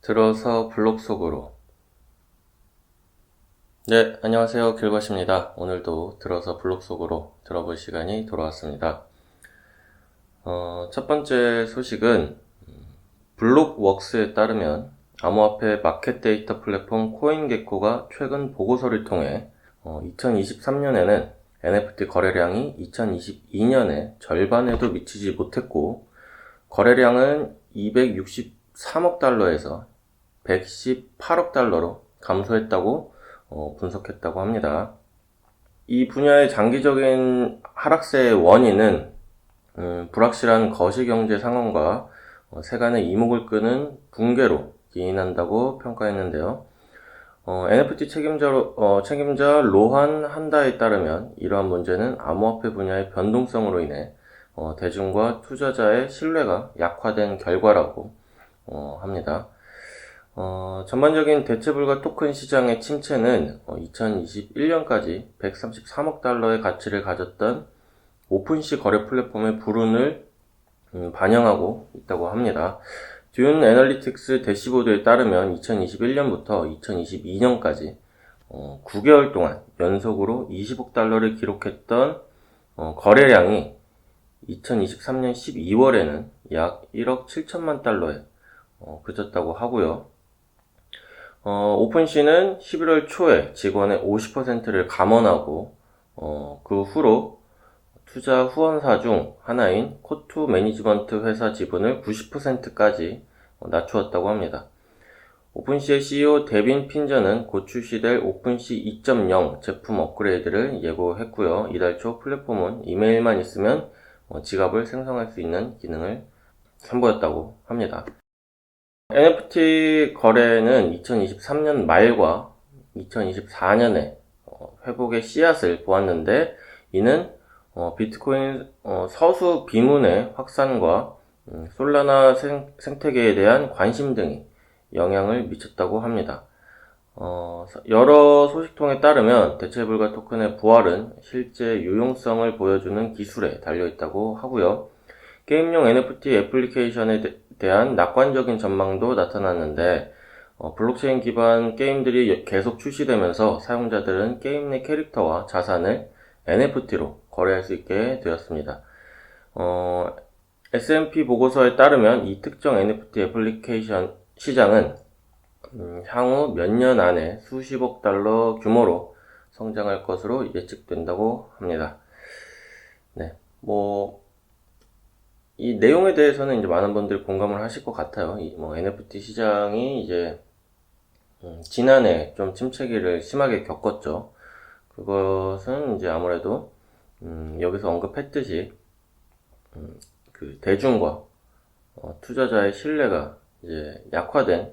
들어서 블록 속으로. 네, 안녕하세요. 길것입니다. 오늘도 들어서 블록 속으로 들어볼 시간이 돌아왔습니다. 첫 번째 소식은 블록웍스에 따르면 암호화폐 마켓 데이터 플랫폼 코인게코가 최근 보고서를 통해 2023년에는 NFT 거래량이 2022년의 절반에도 미치지 못했고, 거래량은 263억 달러에서 118억 달러로 감소했다고 분석했다고 합니다. 이 분야의 장기적인 하락세의 원인은 불확실한 거시경제 상황과 세간의 이목을 끄는 붕괴로 기인한다고 평가했는데요. NFT 책임자 로한 한다에 따르면 이러한 문제는 암호화폐 분야의 변동성으로 인해 대중과 투자자의 신뢰가 약화된 결과라고 합니다. 전반적인 대체불가 토큰 시장의 침체는 2021년까지 133억 달러의 가치를 가졌던 오픈시 거래 플랫폼의 불운을 반영하고 있다고 합니다. 듄 애널리틱스 대시보드에 따르면 2021년부터 2022년까지 9개월 동안 연속으로 20억 달러를 기록했던 거래량이 2023년 12월에는 약 1억 7천만 달러에 그쳤다고 하고요. 오픈시는 11월 초에 직원의 50%를 감원하고 그 후로 투자 후원사 중 하나인 코투 매니지먼트 회사 지분을 90%까지 낮추었다고 합니다. 오픈시의 CEO 데빈 핀저는 곧 출시될 오픈시 2.0 제품 업그레이드를 예고했고요. 이달 초 플랫폼은 이메일만 있으면 지갑을 생성할 수 있는 기능을 선보였다고 합니다. NFT 거래는 2023년 말과 2024년에 회복의 씨앗을 보았는데, 이는 비트코인 서수 비문의 확산과 솔라나 생태계에 대한 관심 등이 영향을 미쳤다고 합니다. 여러 소식통에 따르면 대체불가 토큰의 부활은 실제 유용성을 보여주는 기술에 달려있다고 하고요. 게임용 NFT 애플리케이션에 대한 낙관적인 전망도 나타났는데, 블록체인 기반 게임들이 계속 출시되면서 사용자들은 게임 내 캐릭터와 자산을 NFT로 거래할 수 있게 되었습니다. S&P 보고서에 따르면 이 특정 NFT 애플리케이션 시장은 향후 몇 년 안에 수십억 달러 규모로 성장할 것으로 예측된다고 합니다. 네, 이 내용에 대해서는 이제 많은 분들이 공감을 하실 것 같아요. NFT 시장이 이제 지난해 좀 침체기를 심하게 겪었죠. 그것은 이제 아무래도 여기서 언급했듯이 그 대중과 투자자의 신뢰가 이제 약화된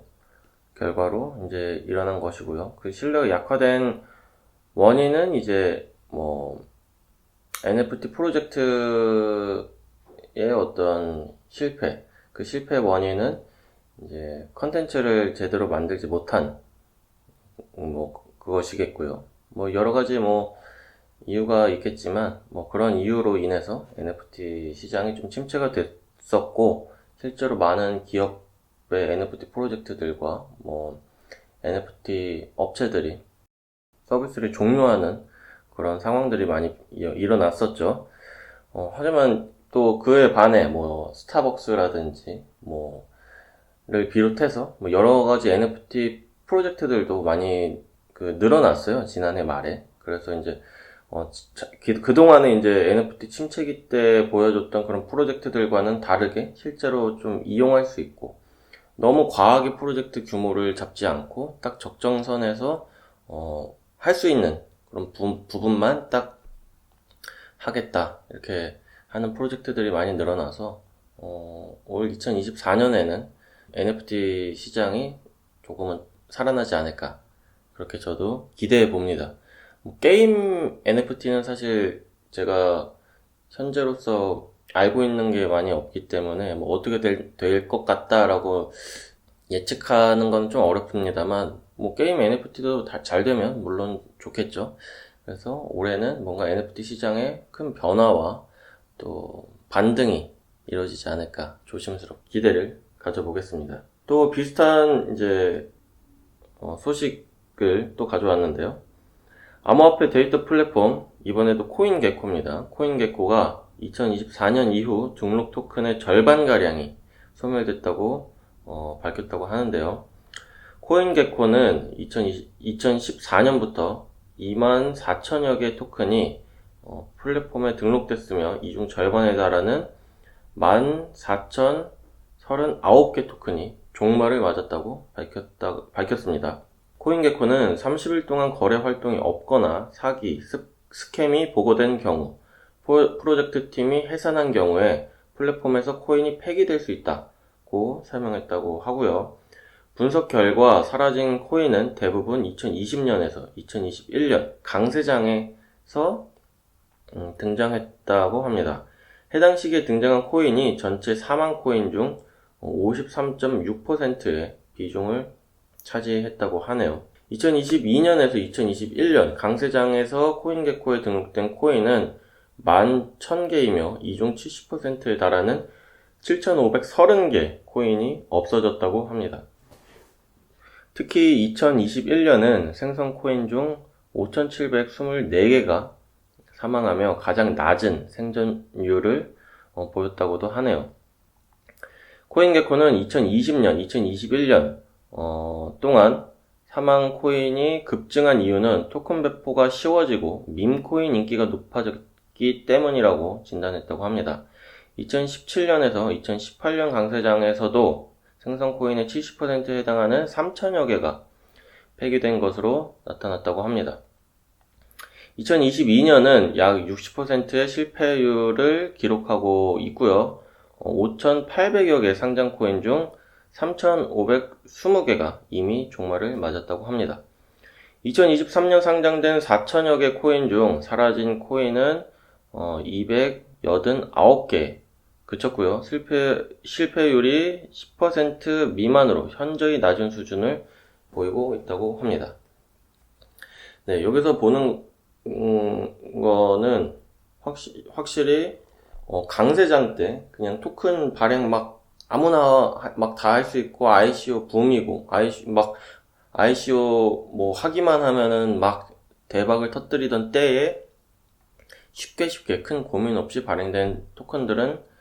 결과로 이제 일어난 것이고요. 그 신뢰가 약화된 원인은 이제 NFT 프로젝트의 어떤 실패, 그 실패 원인은 이제 컨텐츠를 제대로 만들지 못한 그것이겠고요. 여러 가지 이유가 있겠지만 그런 이유로 인해서 NFT 시장이 좀 침체가 됐었고, 실제로 많은 기업의 NFT 프로젝트들과 NFT 업체들이 서비스를 종료하는 그런 상황들이 많이 일어났었죠. 하지만 또 그에 반해 스타벅스라든지 를 비롯해서 여러 가지 NFT 프로젝트들도 많이 늘어났어요, 지난해 말에. 그래서 이제 그동안에 이제 NFT 침체기 때 보여줬던 그런 프로젝트들과는 다르게 실제로 좀 이용할 수 있고, 너무 과하게 프로젝트 규모를 잡지 않고 딱 적정선에서 할 수 있는 그런 부분만 딱 하겠다, 이렇게 하는 프로젝트들이 많이 늘어나서 올 2024년에는 NFT 시장이 조금은 살아나지 않을까, 그렇게 저도 기대해 봅니다. 게임 NFT는 사실 제가 현재로서 알고 있는 게 많이 없기 때문에 어떻게 될 것 같다라고 예측하는 건 좀 어렵습니다만, 게임 NFT도 잘 되면 물론 좋겠죠. 그래서 올해는 뭔가 NFT 시장의 큰 변화와 또 반등이 이루어지지 않을까 조심스럽게 기대를 가져보겠습니다. 또 비슷한 이제 소식을 또 가져왔는데요. 암호화폐 데이터 플랫폼, 이번에도 코인게코입니다. 코인게코가 2024년 이후 등록 토큰의 절반가량이 소멸됐다고 밝혔다고 하는데요. 코인게코는 2014년부터 2만 4천여 개의 토큰이 플랫폼에 등록됐으며 이 중 절반에 달하는 14,039개 토큰이 종말을 맞았다고 밝혔습니다. 코인게코는 30일 동안 거래 활동이 없거나 사기, 스캠이 보고된 경우, 프로젝트 팀이 해산한 경우에 플랫폼에서 코인이 폐기될 수 있다고 설명했다고 하고요. 분석 결과 사라진 코인은 대부분 2020년에서 2021년 강세장에서 등장했다고 합니다. 해당 시기에 등장한 코인이 전체 4만 코인 중 53.6%의 비중을 차지했다고 하네요. 2022년에서 2021년 강세장에서 코인게코에 등록된 코인은 11,000개이며 이 중 70%에 달하는 7,530개 코인이 없어졌다고 합니다. 특히 2021년은 생성 코인 중 5,724개가 사망하며 가장 낮은 생존율을 보였다고도 하네요. 코인게코는 2020년, 2021년 동안 사망 코인이 급증한 이유는 토큰 배포가 쉬워지고 밈코인 인기가 높아졌기 때문이라고 진단했다고 합니다. 2017년에서 2018년 강세장에서도 생성 코인의 70%에 해당하는 3천여 개가 폐기된 것으로 나타났다고 합니다. 2022년은 약 60%의 실패율을 기록하고 있고요. 5,800여 개 상장 코인 중 3,520개가 이미 종말을 맞았다고 합니다. 2023년 상장된 4천여 개 코인 중 사라진 코인은 289개 그쳤고요. 실패율이 10% 미만으로 현저히 낮은 수준을 보이고 있다고 합니다. 네, 여기서 보는 거는 확실히 강세장 때 그냥 토큰 발행 막 아무나 막 다 할 수 있고 ICO 붐이고 ICO 뭐 하기만 하면은 막 대박을 터뜨리던 때에 쉽게 큰 고민 없이 발행된 토큰들은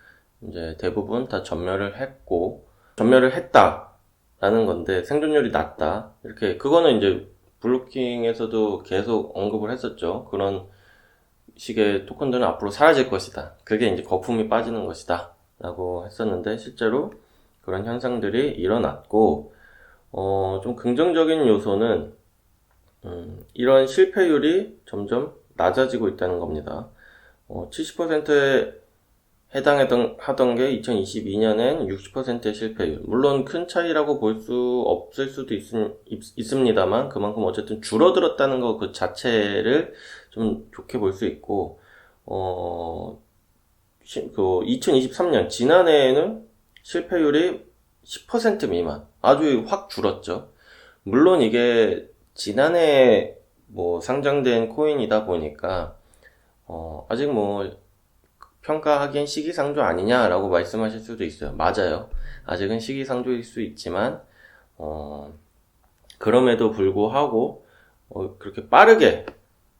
이제 대부분 다 전멸을 했다라는 건데 생존율이 낮다. 이렇게 그거는 이제 블루킹에서도 계속 언급을 했었죠. 그런 식의 토큰들은 앞으로 사라질 것이다. 그게 이제 거품이 빠지는 것이다. 라고 했었는데 실제로 그런 현상들이 일어났고 좀 긍정적인 요소는 이런 실패율이 점점 낮아지고 있다는 겁니다. 70%에 해당하던 게 2022년엔 60%의 실패율. 물론 큰 차이라고 볼 수 없을 수도 있습니다만 그만큼 어쨌든 줄어들었다는 거 그 자체를 좀 좋게 볼 수 있고 2023년 지난해에는 실패율이 10% 미만 아주 확 줄었죠. 물론 이게 지난해 뭐 상장된 코인이다 보니까 아직 뭐 평가하기엔 시기상조 아니냐라고 말씀하실 수도 있어요. 맞아요. 아직은 시기상조일 수 있지만 그럼에도 불구하고 그렇게 빠르게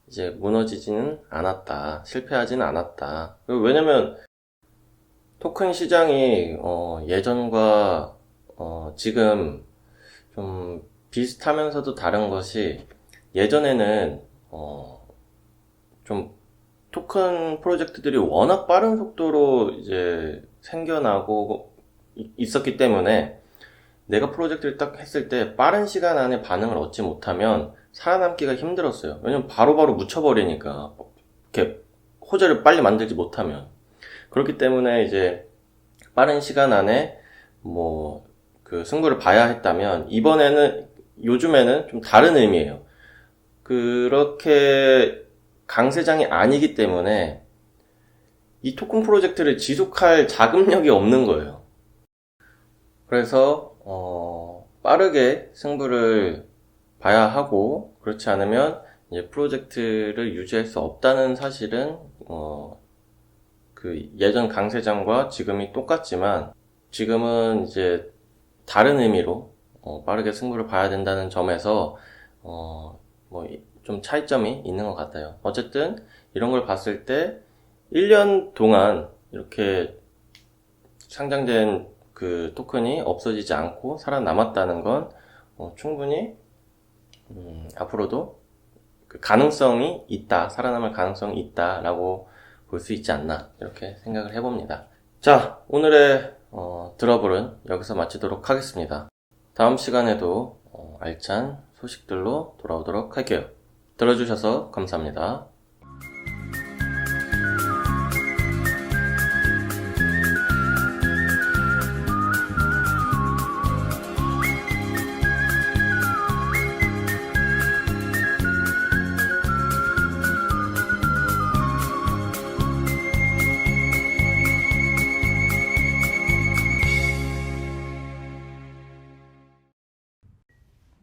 이제 무너지지는 않았다. 실패하지는 않았다. 왜냐면 토큰 시장이 예전과 지금 좀 비슷하면서도 다른 것이 예전에는 좀 토큰 프로젝트들이 워낙 빠른 속도로 이제 생겨나고 있었기 때문에 내가 프로젝트를 딱 했을 때 빠른 시간 안에 반응을 얻지 못하면 살아남기가 힘들었어요. 왜냐면 바로바로 묻혀버리니까 이렇게 호재를 빨리 만들지 못하면 그렇기 때문에 이제 빠른 시간 안에 뭐 그 승부를 봐야 했다면 요즘에는 좀 다른 의미예요. 그렇게 강세장이 아니기 때문에 이 토큰 프로젝트를 지속할 자금력이 없는 거예요. 그래서 빠르게 승부를 봐야 하고 그렇지 않으면 이제 프로젝트를 유지할 수 없다는 사실은 그 예전 강세장과 지금이 똑같지만 지금은 이제 다른 의미로 빠르게 승부를 봐야 된다는 점에서 뭐 좀 차이점이 있는 것 같아요. 어쨌든 이런 걸 봤을 때 1년 동안 이렇게 상장된 그 토큰이 없어지지 않고 살아남았다는 건 충분히 앞으로도 그 가능성이 있다, 살아남을 가능성이 있다라고 볼 수 있지 않나 이렇게 생각을 해봅니다. 자, 오늘의 드러블은 여기서 마치도록 하겠습니다. 다음 시간에도 알찬 소식들로 돌아오도록 할게요. 들어주셔서 감사합니다.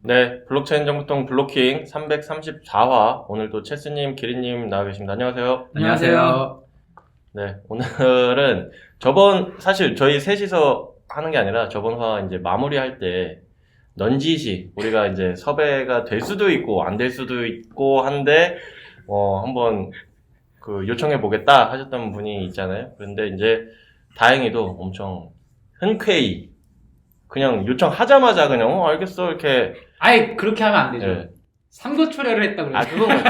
네, 블록체인 정보통 블로킹 334화. 오늘도 체스님, 기린님 나와 계십니다. 안녕하세요. 안녕하세요. 네, 오늘은 사실 저희 셋이서 하는 게 아니라 저번 화 이제 마무리할 때 넌지시, 우리가 이제 섭외가 될 수도 있고 안 될 수도 있고 한데, 한번 그 요청해 보겠다 하셨던 분이 있잖아요. 그런데 이제 다행히도 엄청 흔쾌히 그냥 요청하자마자 그냥 알겠어 이렇게. 아예 그렇게 하면 안 되죠. 네. 삼도 초래를 했다 그러죠. 그건 맞지.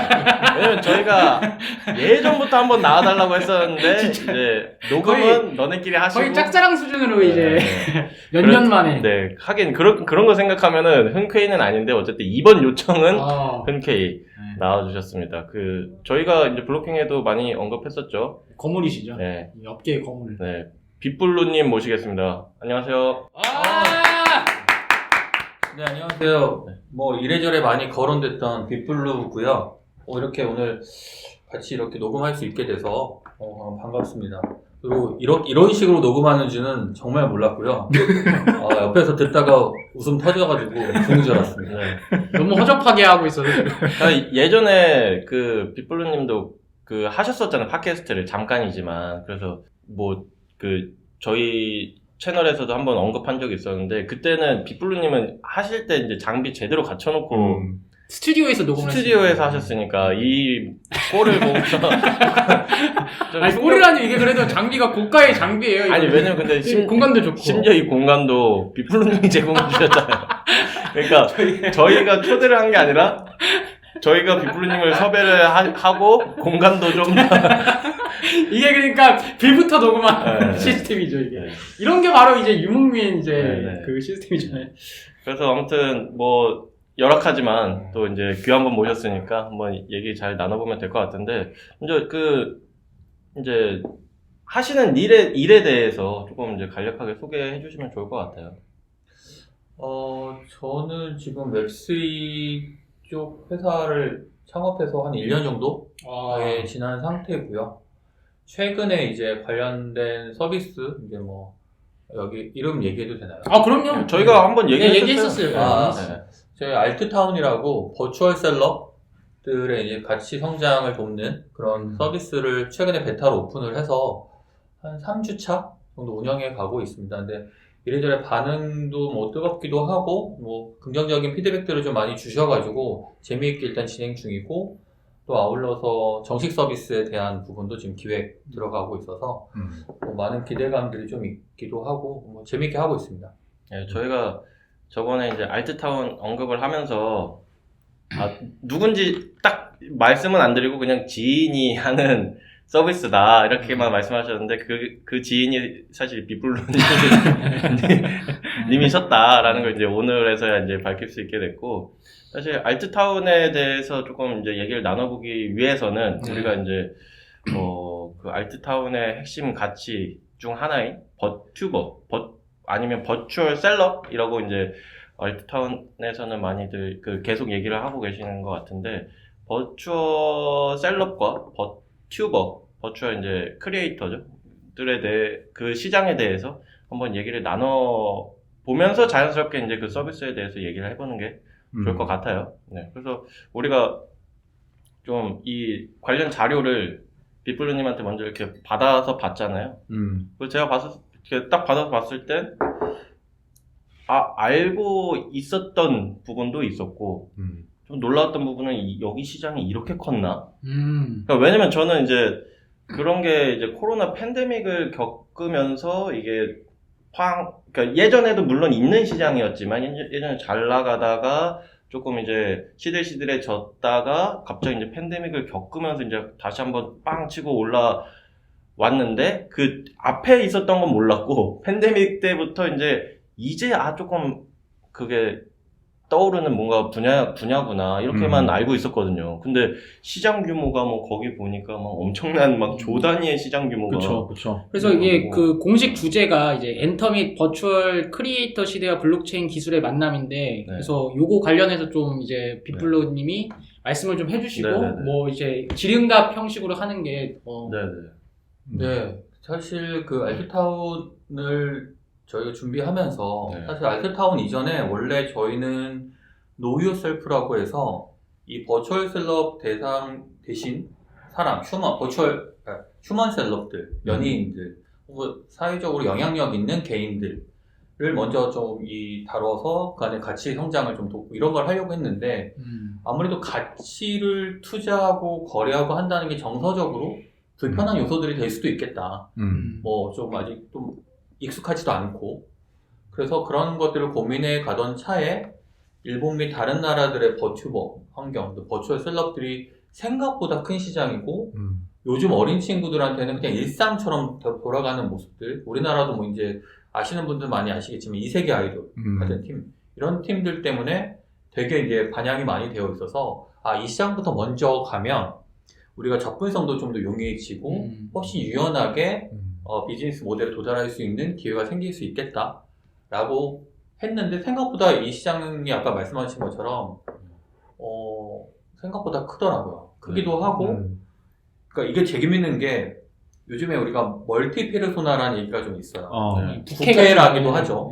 왜냐면 저희가 예전부터 한번 나와달라고 했었는데 이제 녹음은 너네끼리 하시고 거의 짝사랑 수준으로 이제 네. 몇 년 만에. 네, 하긴 그런 거 생각하면은 흔쾌히는 아닌데 어쨌든 이번 요청은 흔쾌히 나와주셨습니다. 저희가 이제 블로킹에도 많이 언급했었죠. 거물이시죠. 네. 이 업계의 거물. 네, 빗블루님 모시겠습니다. 안녕하세요. 네, 안녕하세요. 뭐 이래저래 많이 거론됐던 빗블루고요. 이렇게 오늘 같이 이렇게 녹음할 수 있게 돼서 반갑습니다. 그리고 이런 식으로 녹음하는 줄은 정말 몰랐고요. 옆에서 듣다가 웃음 터져가지고 죽는 줄 알았습니다. 네. 너무 허접하게 하고 있어서. 예전에 빗블루님도 하셨었잖아요. 팟캐스트를 잠깐이지만. 그래서 저희 채널에서도 한번 언급한 적이 있었는데, 그때는 빗블루님은 하실 때 이제 장비 제대로 갖춰놓고 스튜디오에서 녹음을 스튜디오에서 하셨으니까 이 꼴을 보면서 아니 꼴이라니 이게 그래도 장비가 고가의 장비예요. 아니 왜냐면 근데 공간도 좋고 심지어 이 공간도 빗블루님이 제공해 주셨잖아요. 그러니까 저희가 초대를 한 게 아니라 저희가 빗블루님을 섭외를 하고 공간도 좀 이게 그러니까 빌부터 녹음한 시스템이죠 이게. 네. 이런 게 바로 이제 유목민 네. 그 시스템이잖아요. 그래서 아무튼 열악하지만 또 이제 귀한 분 모셨으니까 한번 얘기 잘 나눠보면 될 것 같은데, 이제 하시는 일에 대해서 조금 이제 간략하게 소개해 주시면 좋을 것 같아요. 저는 지금 웹3 쪽 회사를 창업해서 한 1년 정도에 지난 상태고요. 최근에 이제 관련된 서비스, 이제 여기 이름 얘기해도 되나요? 그럼요. 저희가 한번 얘기했었어요. 네. 저희 알트타운이라고 버추얼 셀러들의 이제 같이 성장을 돕는 그런 서비스를 최근에 베타로 오픈을 해서 한 3주차 정도 운영해 가고 있습니다. 근데 이래저래 반응도 뜨겁기도 하고, 긍정적인 피드백들을 좀 많이 주셔가지고, 재미있게 일단 진행 중이고, 또 아울러서 정식 서비스에 대한 부분도 지금 기획 들어가고 있어서, 많은 기대감들이 좀 있기도 하고, 재미있게 하고 있습니다. 네, 저희가 저번에 이제 알트타운 언급을 하면서, 누군지 딱 말씀은 안 드리고 그냥 지인이 하는 서비스다 이렇게만 말씀하셨는데 그 지인이 사실 빗블루님이셨다라는 걸 이제 오늘에서야 이제 밝힐 수 있게 됐고, 사실 알트타운에 대해서 조금 이제 얘기를 나눠보기 위해서는 우리가 이제 그 알트타운의 핵심 가치 중 하나인 아니면 버추얼 셀럽이라고 이제 알트타운에서는 많이들 계속 얘기를 하고 계시는 것 같은데, 버추얼 셀럽과 버추얼 이제 크리에이터죠. 그 시장에 대해서 한번 얘기를 나눠 보면서 자연스럽게 이제 그 서비스에 대해서 얘기를 해보는 게 좋을 것 같아요. 네. 그래서 우리가 좀 이 관련 자료를 빗블루님한테 먼저 이렇게 받아서 봤잖아요. 그래서 제가 딱 받아서 봤을 땐 알고 있었던 부분도 있었고, 좀 놀라웠던 부분은 여기 시장이 이렇게 컸나? 그러니까 왜냐면 저는 이제 그런 게 이제 코로나 팬데믹을 겪으면서 이게 그러니까 예전에도 물론 있는 시장이었지만 예전에 잘 나가다가 조금 이제 시들시들해졌다가 갑자기 이제 팬데믹을 겪으면서 이제 다시 한번 빵 치고 올라왔는데 그 앞에 있었던 건 몰랐고 팬데믹 때부터 이제 조금 그게 떠오르는 뭔가 분야구나 이렇게만 알고 있었거든요. 근데 시장 규모가 뭐 거기 보니까 막 엄청난 막 조 단위의 시장 규모가 그렇죠. 그래서 이게 그 공식 주제가 이제 엔터 및 버추얼 크리에이터 시대와 블록체인 기술의 만남인데 그래서 요거 관련해서 좀 이제 빅블루님이 말씀을 좀 해주시고 뭐 이제 질의응답 형식으로 하는 게 네, 사실 그 알트타운을 저희가 준비하면서 사실 알트타운 이전에 원래 저희는 Know Yourself라고 해서 이 버추얼 셀럽 대신 사람, 휴먼 셀럽들, 연예인들, 혹은 사회적으로 영향력 있는 개인들을 먼저 좀 다뤄서 그 안에 가치 성장을 좀 돕고 이런 걸 하려고 했는데 아무래도 가치를 투자하고 거래하고 한다는 게 정서적으로 불편한 요소들이 될 수도 있겠다. 뭐 좀 아직 좀 익숙하지도 않고 그래서 그런 것들을 고민해 가던 차에 일본 및 다른 나라들의 버튜버 환경, 버추얼 셀럽들이 생각보다 큰 시장이고 요즘 어린 친구들한테는 그냥 일상처럼 돌아가는 모습들 우리나라도 뭐 이제 아시는 분들 많이 아시겠지만 이세계 아이돌 같은 팀 이런 팀들 때문에 되게 이제 반향이 많이 되어 있어서 이 시장부터 먼저 가면 우리가 접근성도 좀 더 용이해지고 훨씬 유연하게 비즈니스 모델에 도달할 수 있는 기회가 생길 수 있겠다라고 했는데 생각보다 이 시장이 아까 말씀하신 것처럼 생각보다 크더라고요. 크기도 하고 그러니까 이게 재밌는 게 요즘에 우리가 멀티 페르소나라는 얘기가 좀 있어요. 부캐라기도 하죠.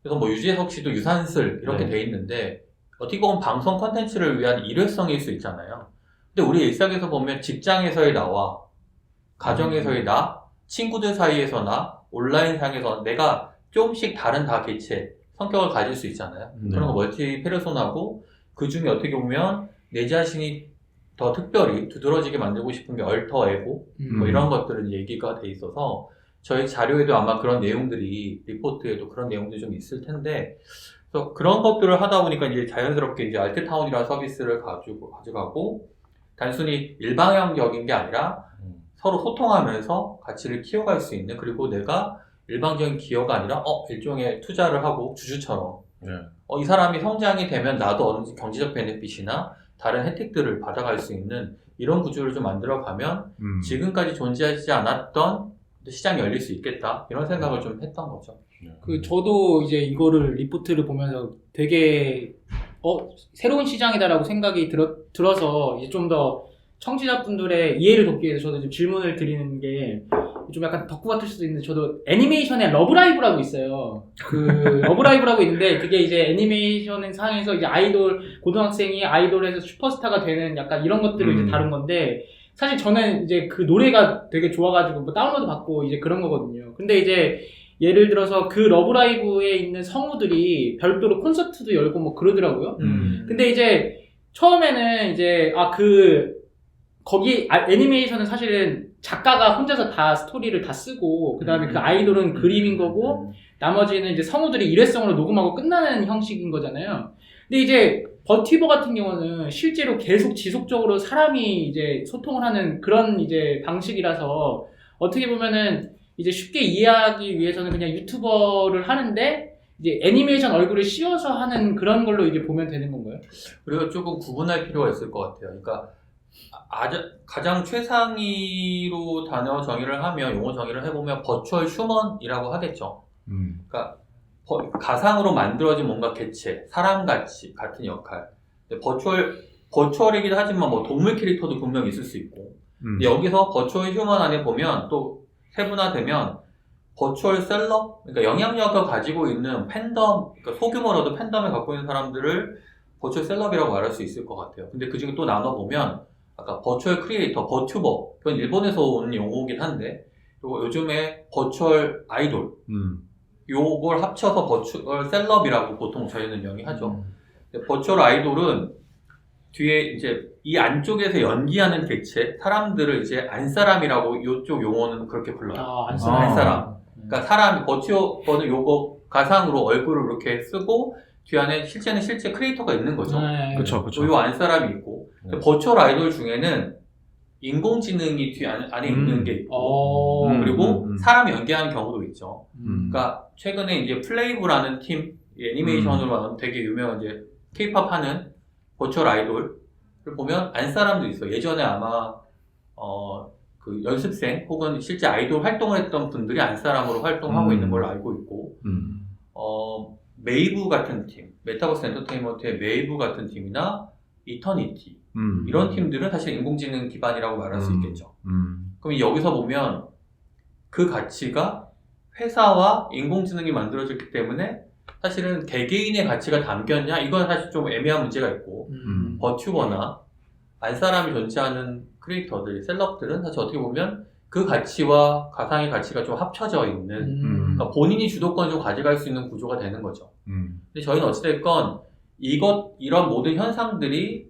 그래서 뭐 유재석 씨도 유산슬 이렇게 돼 있는데 어떻게 보면 방송 콘텐츠를 위한 일회성일 수 있잖아요. 근데 우리 일상에서 보면 직장에서의 나와 가정에서의 나 친구들 사이에서 나, 온라인상에서 내가 조금씩 다른 개체, 성격을 가질 수 있잖아요. 그런 거 멀티 페르소나고 그 중에 어떻게 보면 내 자신이 더 특별히 두드러지게 만들고 싶은 게 얼터 에고 뭐 이런 것들은 얘기가 돼 있어서 저희 자료에도 아마 그런 내용들이 리포트에도 그런 내용들이 좀 있을 텐데 그래서 그런 것들을 하다 보니까 이제 자연스럽게 이제 알트타운이라는 서비스를 가져가고 단순히 일방향적인 게 아니라 서로 소통하면서 가치를 키워갈 수 있는 그리고 내가 일방적인 기여가 아니라 일종의 투자를 하고 주주처럼 이 사람이 성장이 되면 나도 어느 경제적 베네핏이나 다른 혜택들을 받아갈 수 있는 이런 구조를 좀 만들어가면 지금까지 존재하지 않았던 시장이 열릴 수 있겠다 이런 생각을 좀 했던 거죠. 저도 이제 이거를 리포트를 보면서 되게 새로운 시장이다라고 생각이 들어서 이제 좀 더 청취자분들의 이해를 돕기 위해서 저도 좀 질문을 드리는 게 좀 약간 덕후 같을 수도 있는데 저도 애니메이션에 러브라이브라고 있어요. 러브라이브라고 있는데 그게 이제 애니메이션 상에서 이제 고등학생이 아이돌에서 슈퍼스타가 되는 약간 이런 것들을 이제 다룬 건데 사실 저는 이제 그 노래가 되게 좋아가지고 뭐 다운로드 받고 이제 그런 거거든요. 근데 이제 예를 들어서 그 러브라이브에 있는 성우들이 별도로 콘서트도 열고 뭐 그러더라고요. 근데 이제 처음에는 이제 거기 애니메이션은 사실은 작가가 혼자서 다 스토리를 다 쓰고 그 다음에 그 아이돌은 그림인 거고 나머지는 이제 성우들이 일회성으로 녹음하고 끝나는 형식인 거잖아요. 근데 이제 버티버 같은 경우는 실제로 계속 지속적으로 사람이 이제 소통을 하는 그런 이제 방식이라서 어떻게 보면은 이제 쉽게 이해하기 위해서는 그냥 유튜버를 하는데 이제 애니메이션 얼굴을 씌워서 하는 그런 걸로 이제 보면 되는 건가요? 우리가 조금 구분할 필요가 있을 것 같아요. 그러니까 가장 최상위로 단어 정의를 하면 용어 정의를 해보면 버추얼 휴먼이라고 하겠죠. 그러니까 가상으로 만들어진 뭔가 개체, 사람같이 같은 역할. 버추얼이긴 하지만 뭐 동물 캐릭터도 분명 있을 수 있고. 근데 여기서 버추얼 휴먼 안에 보면 또 세분화되면 버추얼 셀럽, 그러니까 영향력을 가지고 있는 팬덤, 그러니까 소규모라도 팬덤을 갖고 있는 사람들을 버추얼 셀럽이라고 말할 수 있을 것 같아요. 근데 그 중에 또 나눠보면 아까 버추얼 크리에이터, 버튜버, 그건 일본에서 온 용어이긴 한데 그리고 요즘에 버추얼 아이돌 요걸 합쳐서 버추얼 셀럽이라고 보통 저희는 명의하죠. 버추얼 아이돌은 뒤에 이제 이 안쪽에서 연기하는 객체, 사람들을 이제 안사람이라고 이쪽 용어는 그렇게 불러요. 안사람. 그러니까 사람, 버추얼은 요거 가상으로 얼굴을 이렇게 쓰고 뒤 안에 실제는 실제 크리에이터가 있는 거죠. 그쵸. 요 안사람이 있고 버추얼 아이돌 중에는 인공지능이 뒤 안에 있는 게 있고 그리고 사람이 연기하는 경우도 있죠. 그러니까 최근에 이제 플레이브라는 팀 애니메이션으로 되게 유명한 이제 K-pop 하는 버추얼 아이돌을 보면 안사람도 있어요. 예전에 아마 그 연습생 혹은 실제 아이돌 활동을 했던 분들이 안사람으로 활동하고 있는 걸로 알고 있고 메이브 같은 팀, 메타버스 엔터테인먼트의 메이브 같은 팀이나 이터니티 이런 팀들은 사실 인공지능 기반이라고 말할 수 있겠죠. 그럼 여기서 보면 그 가치가 회사와 인공지능이 만들어졌기 때문에 사실은 개개인의 가치가 담겼냐? 이건 사실 좀 애매한 문제가 있고 버튜버나 안사람이 존재하는 크리에이터들, 셀럽들은 사실 어떻게 보면 그 가치와 가상의 가치가 좀 합쳐져 있는 그러니까 본인이 주도권을 가져갈 수 있는 구조가 되는 거죠. 근데 저희는 어찌됐건 이런 모든 현상들이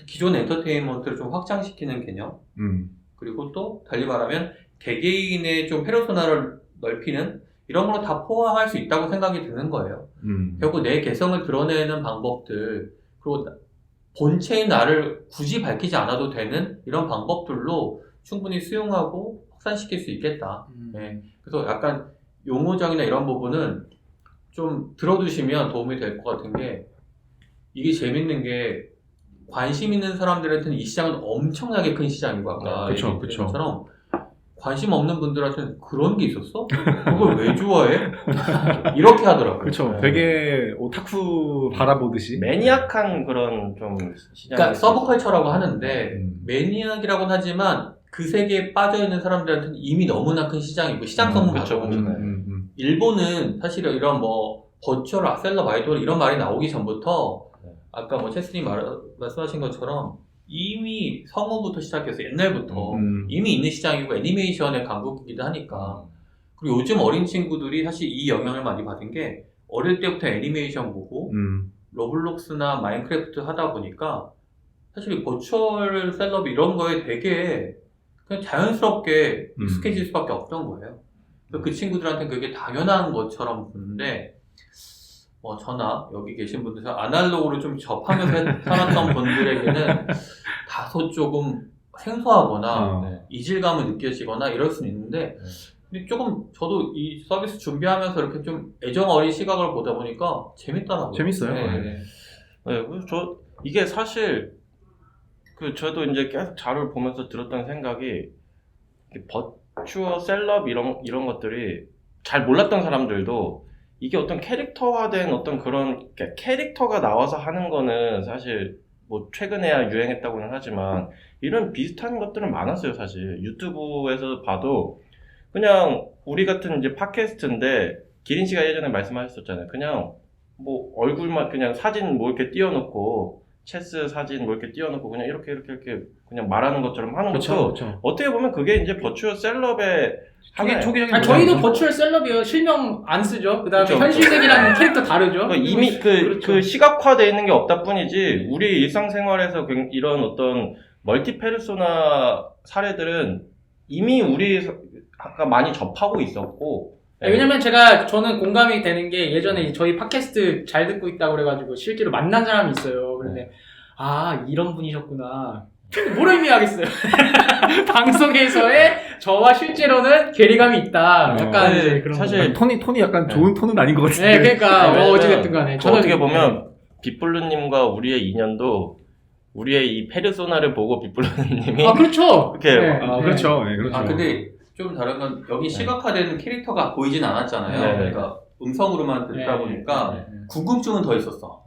기존 엔터테인먼트를 좀 확장시키는 개념 그리고 또 달리 말하면 개개인의 좀 페르소나를 넓히는 이런 걸 다 포함할 수 있다고 생각이 드는 거예요. 결국 내 개성을 드러내는 방법들 그리고 본체의 나를 굳이 밝히지 않아도 되는 이런 방법들로 충분히 수용하고 확산시킬 수 있겠다. 네. 그래서 약간 용어적이나 이런 부분은 좀 들어두시면 도움이 될 것 같은 게 이게 재밌는 게 관심 있는 사람들한테는 이 시장은 엄청나게 큰 시장이고 아까 얘기했던 것처럼 관심 없는 분들한테는 그런 게 있었어? 그걸 왜 좋아해? 이렇게 하더라고요. 그렇죠. 되게 오타쿠 바라보듯이 매니악한 그런 좀 시장. 그러니까 서브컬처라고 하는데 매니악이라고는 하지만 그 세계에 빠져있는 사람들한테는 이미 너무나 큰 시장이고 시장성은 가져보잖아요. 일본은 사실 이런 뭐 버추얼 셀럽 아이돌 이런 말이 나오기 전부터 아까 뭐 체스님 말씀하신 것처럼 이미 성우부터 시작해서 옛날부터 이미 있는 시장이고 애니메이션의 강국이기도 하니까 그리고 요즘 어린 친구들이 사실 이 영향을 많이 받은 게 어릴 때부터 애니메이션 보고 로블록스나 마인크래프트 하다 보니까 사실 이 버추얼 셀럽 이런 거에 되게 그냥 자연스럽게 익숙해질 수밖에 없던 거예요. 그래서 그 친구들한테는 그게 당연한 것처럼 보는데 저나 여기 계신 분들 아날로그로 좀 접하면서 살았던 분들에게는 다소 조금 생소하거나 이질감을 느껴지거나 이럴 수는 있는데 근데 조금 저도 이 서비스 준비하면서 이렇게 좀 애정 어린 시각을 보다 보니까 재밌더라고요. 재밌어요. 네, 그래서 이게 사실 저도 이제 계속 자료를 보면서 들었던 생각이 버추어 셀럽 이런 것들이 잘 몰랐던 사람들도 이게 어떤 캐릭터화된 어떤 그런 캐릭터가 나와서 하는 거는 사실 뭐 최근에야 유행했다고는 하지만 이런 비슷한 것들은 많았어요. 사실 유튜브에서 봐도 그냥 우리 같은 이제 팟캐스트인데 기린 씨가 예전에 말씀하셨었잖아요. 그냥 뭐 얼굴만 그냥 사진 뭐 이렇게 띄워놓고 체스 사진 뭐 이렇게 띄워놓고 그냥 이렇게 그냥 말하는 것처럼 하는 것도 어떻게 보면 그게 이제 버추어 셀럽의 초기적인 저희도 버추얼 셀럽이에요. 실명 안 쓰죠. 그 다음에 현실색이랑 캐릭터 다르죠. 이미 그 시각화되어 있는 게 없다 뿐이지 우리 일상생활에서 이런 어떤 멀티 페르소나 사례들은 이미 우리 아까 많이 접하고 있었고 왜냐면 저는 공감이 되는 게 예전에 저희 팟캐스트 잘 듣고 있다고 그래가지고 실제로 만난 사람이 있어요. 그런데 이런 분이셨구나. 뭘 의미하겠어요? 방송에서의 저와 실제로는 괴리감이 있다. 약간 이제 그런 사실 톤이 약간 좋은 톤은 아닌 것 같은데. 네, 그러니까 어찌됐든 간에 저는 어떻게 보면 빗블루님과 우리의 인연도 우리의 이 페르소나를 보고 빗블루님이 그렇죠. 이렇게 그렇죠. 네, 그렇죠. 근데 좀 다른 건 여기 시각화되는 캐릭터가 보이진 않았잖아요. 그러니까 음성으로만 듣다 보니까 궁금증은 더 있었어.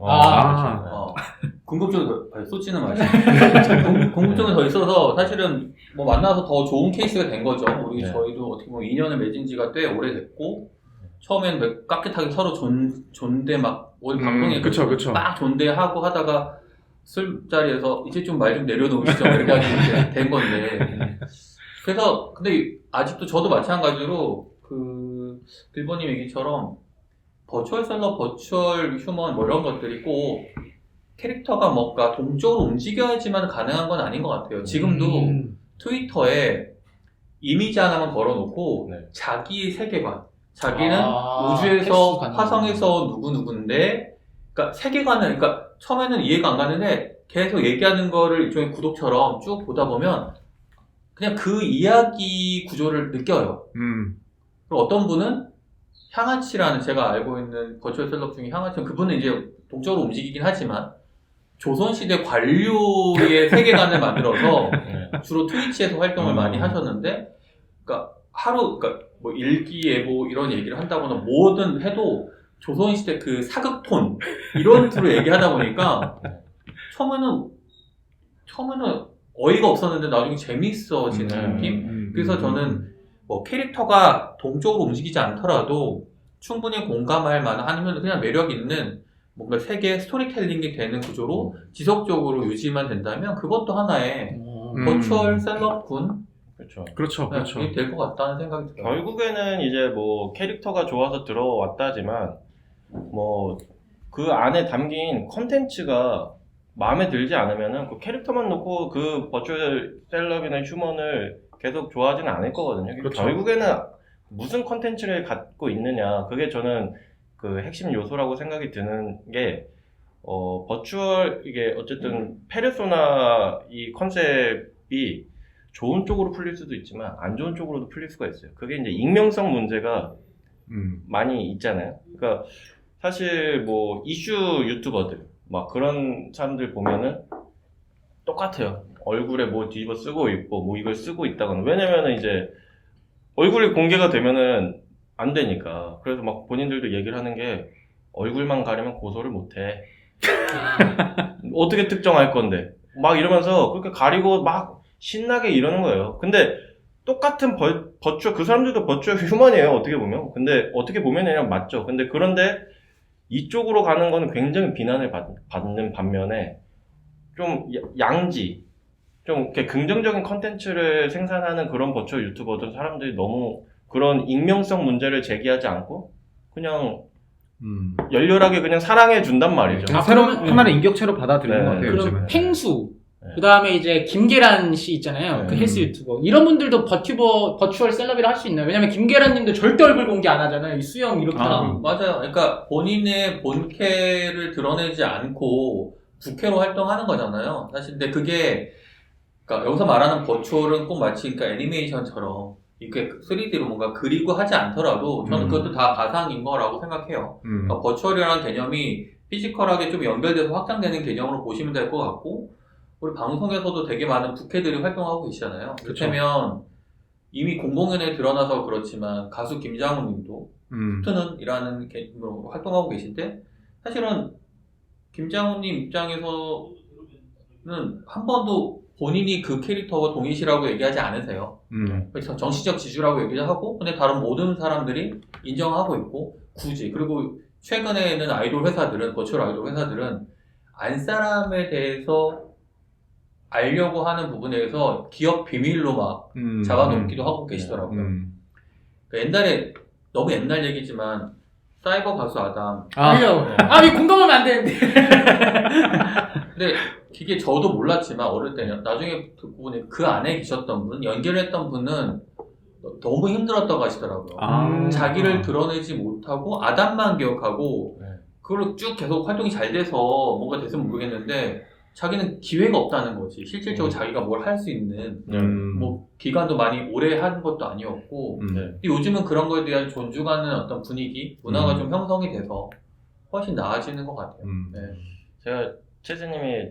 궁금증은 쏟지는 마시고 궁금증은 더 있어서 사실은 뭐 만나서 더 좋은 케이스가 된 거죠. 저희도 어떻게 보면 인연을 맺은 지가 꽤 오래됐고 처음엔 깍듯하게 서로 존대 막 우리 방송에 막 존대하고 하다가 술자리에서 이제 좀 말 좀 내려놓으시죠. 이렇게 이제 된 건데 그래서 근데 아직도 저도 마찬가지로 빌보님 얘기처럼 버추얼 셀러, 버추얼 휴먼 뭐 이런 것들이 꼭 캐릭터가 뭔가 동적으로 움직여야지만 가능한 건 아닌 것 같아요. 지금도 트위터에 이미지 하나만 걸어놓고 네. 자기 세계관, 자기는 우주에서 텍스트 가능한 화성에서 누구누구인데, 그러니까 세계관을, 그러니까 처음에는 이해가 안 가는데 계속 얘기하는 거를 일종의 구독처럼 쭉 보다 보면 그냥 그 이야기 구조를 느껴요. 그리고 어떤 분은 향아치라는, 제가 알고 있는 버추얼 셀럽 중에 향아치, 그분은 이제 동적으로 움직이긴 하지만 조선시대 관료의 세계관을 만들어서 네. 주로 트위치에서 활동을 많이 하셨는데, 그러니까 그러니까 뭐 일기예보 이런 얘기를 한다거나 뭐든 해도 조선시대 그 사극톤 이런 투로 얘기하다 보니까 처음에는 어이가 없었는데 나중에 재밌어지는 느낌? 그래서 저는 뭐 캐릭터가 동적으로 움직이지 않더라도 충분히 공감할 만한, 아니면 그냥 매력 있는 뭔가 세계 스토리텔링이 되는 구조로 지속적으로 유지만 된다면 그것도 하나의 버추얼 셀럽군 그렇죠. 될 것 같다는 생각이 들어요. 결국에는 이제 뭐 캐릭터가 좋아서 들어왔다지만 뭐 그 안에 담긴 컨텐츠가 마음에 들지 않으면은 그 캐릭터만 놓고 그 버추얼 셀럽이나 휴먼을 계속 좋아하지는 않을 거거든요. 그렇죠. 결국에는 무슨 컨텐츠를 갖고 있느냐, 그게 저는 그 핵심 요소라고 생각이 드는 게, 버추얼, 이게 어쨌든 페르소나 이 컨셉이 좋은 쪽으로 풀릴 수도 있지만 안 좋은 쪽으로도 풀릴 수가 있어요. 그게 이제 익명성 문제가 많이 있잖아요. 그러니까 사실 뭐 이슈 유튜버들 막 그런 사람들 보면은 똑같아요. 얼굴에 뭐 뒤집어 쓰고 있고 뭐 이걸 쓰고 있다거나. 왜냐면은 이제 얼굴이 공개가 되면은 안 되니까. 그래서 막 본인들도 얘기를 하는 게, 얼굴만 가리면 고소를 못 해. 어떻게 특정할 건데. 막 이러면서 그렇게 가리고 막 신나게 이러는 거예요. 근데 똑같은 버추얼, 그 사람들도 버추얼 휴먼이에요, 어떻게 보면. 근데 어떻게 보면 그냥 맞죠. 근데 그런데 이쪽으로 가는 거는 굉장히 비난을 받는 반면에 좀 양지, 좀 이렇게 긍정적인 컨텐츠를 생산하는 그런 버추얼 유튜버들 사람들이 너무 그런 익명성 문제를 제기하지 않고 그냥 열렬하게 그냥 사랑해 준단 말이죠. 새로운 하나의 인격체로 받아들이는 것 같아요. 그럼 요즘은. 팽수, 네. 그 다음에 이제 김계란 씨 있잖아요. 그 헬스 유튜버. 이런 분들도 버추얼 셀럽이라 할 수 있나요? 왜냐면 김계란 님도 절대 얼굴 공개 안 하잖아요. 이 수영 이렇게 하고. 맞아요. 그러니까 본인의 본캐를 드러내지 않고 부캐로 활동하는 거잖아요. 사실 근데 그게, 그러니까 여기서 말하는 버추얼은 꼭 마치 그러니까 애니메이션처럼 이렇게 3D로 뭔가 그리고 하지 않더라도 저는 그것도 다 가상인 거라고 생각해요. 그러니까 버추얼이라는 개념이 피지컬하게 좀 연결돼서 확장되는 개념으로 보시면 될 것 같고, 우리 방송에서도 되게 많은 부캐들이 활동하고 계시잖아요. 그렇다면 이미 공공연에 드러나서 그렇지만 가수 김장훈 님도 푸트는이라는 개념으로 활동하고 계신데, 사실은 김장훈 님 입장에서는 한 번도 본인이 그 캐릭터와 동일시라고 얘기하지 않으세요. 그래서 정치적 지주라고 얘기하고, 근데 다른 모든 사람들이 인정하고 있고, 굳이. 그리고 최근에는 아이돌 회사들은, 버추얼 아이돌 회사들은 안 사람에 대해서 알려고 하는 부분에서 기업 비밀로 막 잡아놓기도 하고 계시더라고요. 그러니까 옛날에, 너무 옛날 얘기지만 사이버 가수 아담. 왜 공감하면 안 되는데. 근데 이게 저도 몰랐지만 어릴 때는 나중에 듣고 보니 그 안에 계셨던 분, 연결했던 분은 너무 힘들었다고 하시더라고요. 자기를 드러내지 못하고 아담만 기억하고 그걸로 쭉 계속 활동이 잘 돼서 뭔가 됐으면 모르겠는데, 자기는 기회가 없다는 거지. 실질적으로 자기가 뭘 할 수 있는 뭐 기간도 많이 오래 한 것도 아니었고. 근데 요즘은 그런 거에 대한 존중하는 어떤 분위기, 문화가 좀 형성이 돼서 훨씬 나아지는 것 같아요. 네. 제가 채스님이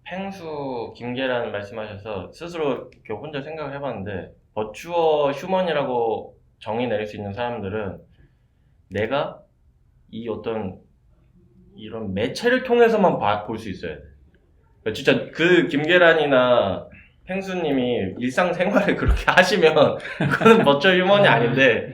팽수 김계란 말씀하셔서 스스로 이렇게 혼자 생각을 해봤는데, 버추얼 휴먼이라고 정의 내릴 수 있는 사람들은 내가 이 어떤 이런 매체를 통해서만 볼 수 있어야 돼. 진짜 그 김계란이나 팽수님이 일상생활을 그렇게 하시면 그거는 버추얼 휴먼이 아닌데,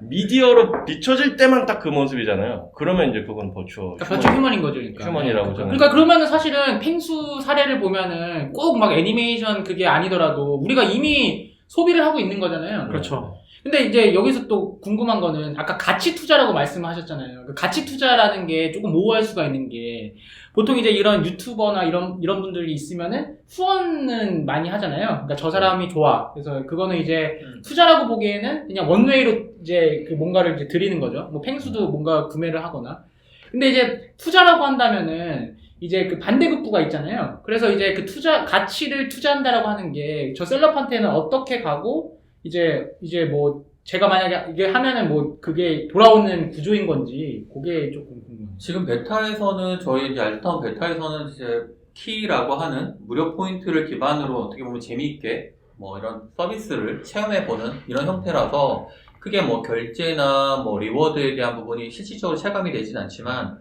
미디어로 비춰질 때만 딱 그 모습이잖아요. 그러면 이제 그건 버추얼 휴먼인 거죠. 그러니까. 휴먼이라고 저는. 그러니까 그러면은 사실은 팽수 사례를 보면은 꼭 막 애니메이션 그게 아니더라도 우리가 이미 소비를 하고 있는 거잖아요. 그렇죠. 근데 이제 여기서 또 궁금한 거는 아까 가치 투자라고 말씀하셨잖아요. 그 가치 투자라는 게 조금 모호할 수가 있는 게 보통 이제 이런 유튜버나 이런 분들이 있으면은 후원은 많이 하잖아요. 그러니까 저 사람이 좋아. 그래서 그거는 이제 투자라고 보기에는 그냥 원웨이로 이제 그 뭔가를 이제 드리는 거죠. 뭐 펭수도 뭔가 구매를 하거나. 근데 이제 투자라고 한다면은 이제 그 반대급부가 있잖아요. 그래서 이제 그 가치를 투자한다라고 하는 게 저 셀럽한테는 어떻게 가고 이제 뭐 제가 만약에 이게 하면은 뭐 그게 돌아오는 구조인 건지 그게 조금 궁금해요. 지금 베타에서는 저희 이제 알타운 베타에서는 이제 키라고 하는 무료 포인트를 기반으로 어떻게 보면 재미있게 뭐 이런 서비스를 체험해보는 이런 형태라서 크게 뭐 결제나 뭐 리워드에 대한 부분이 실질적으로 체감이 되진 않지만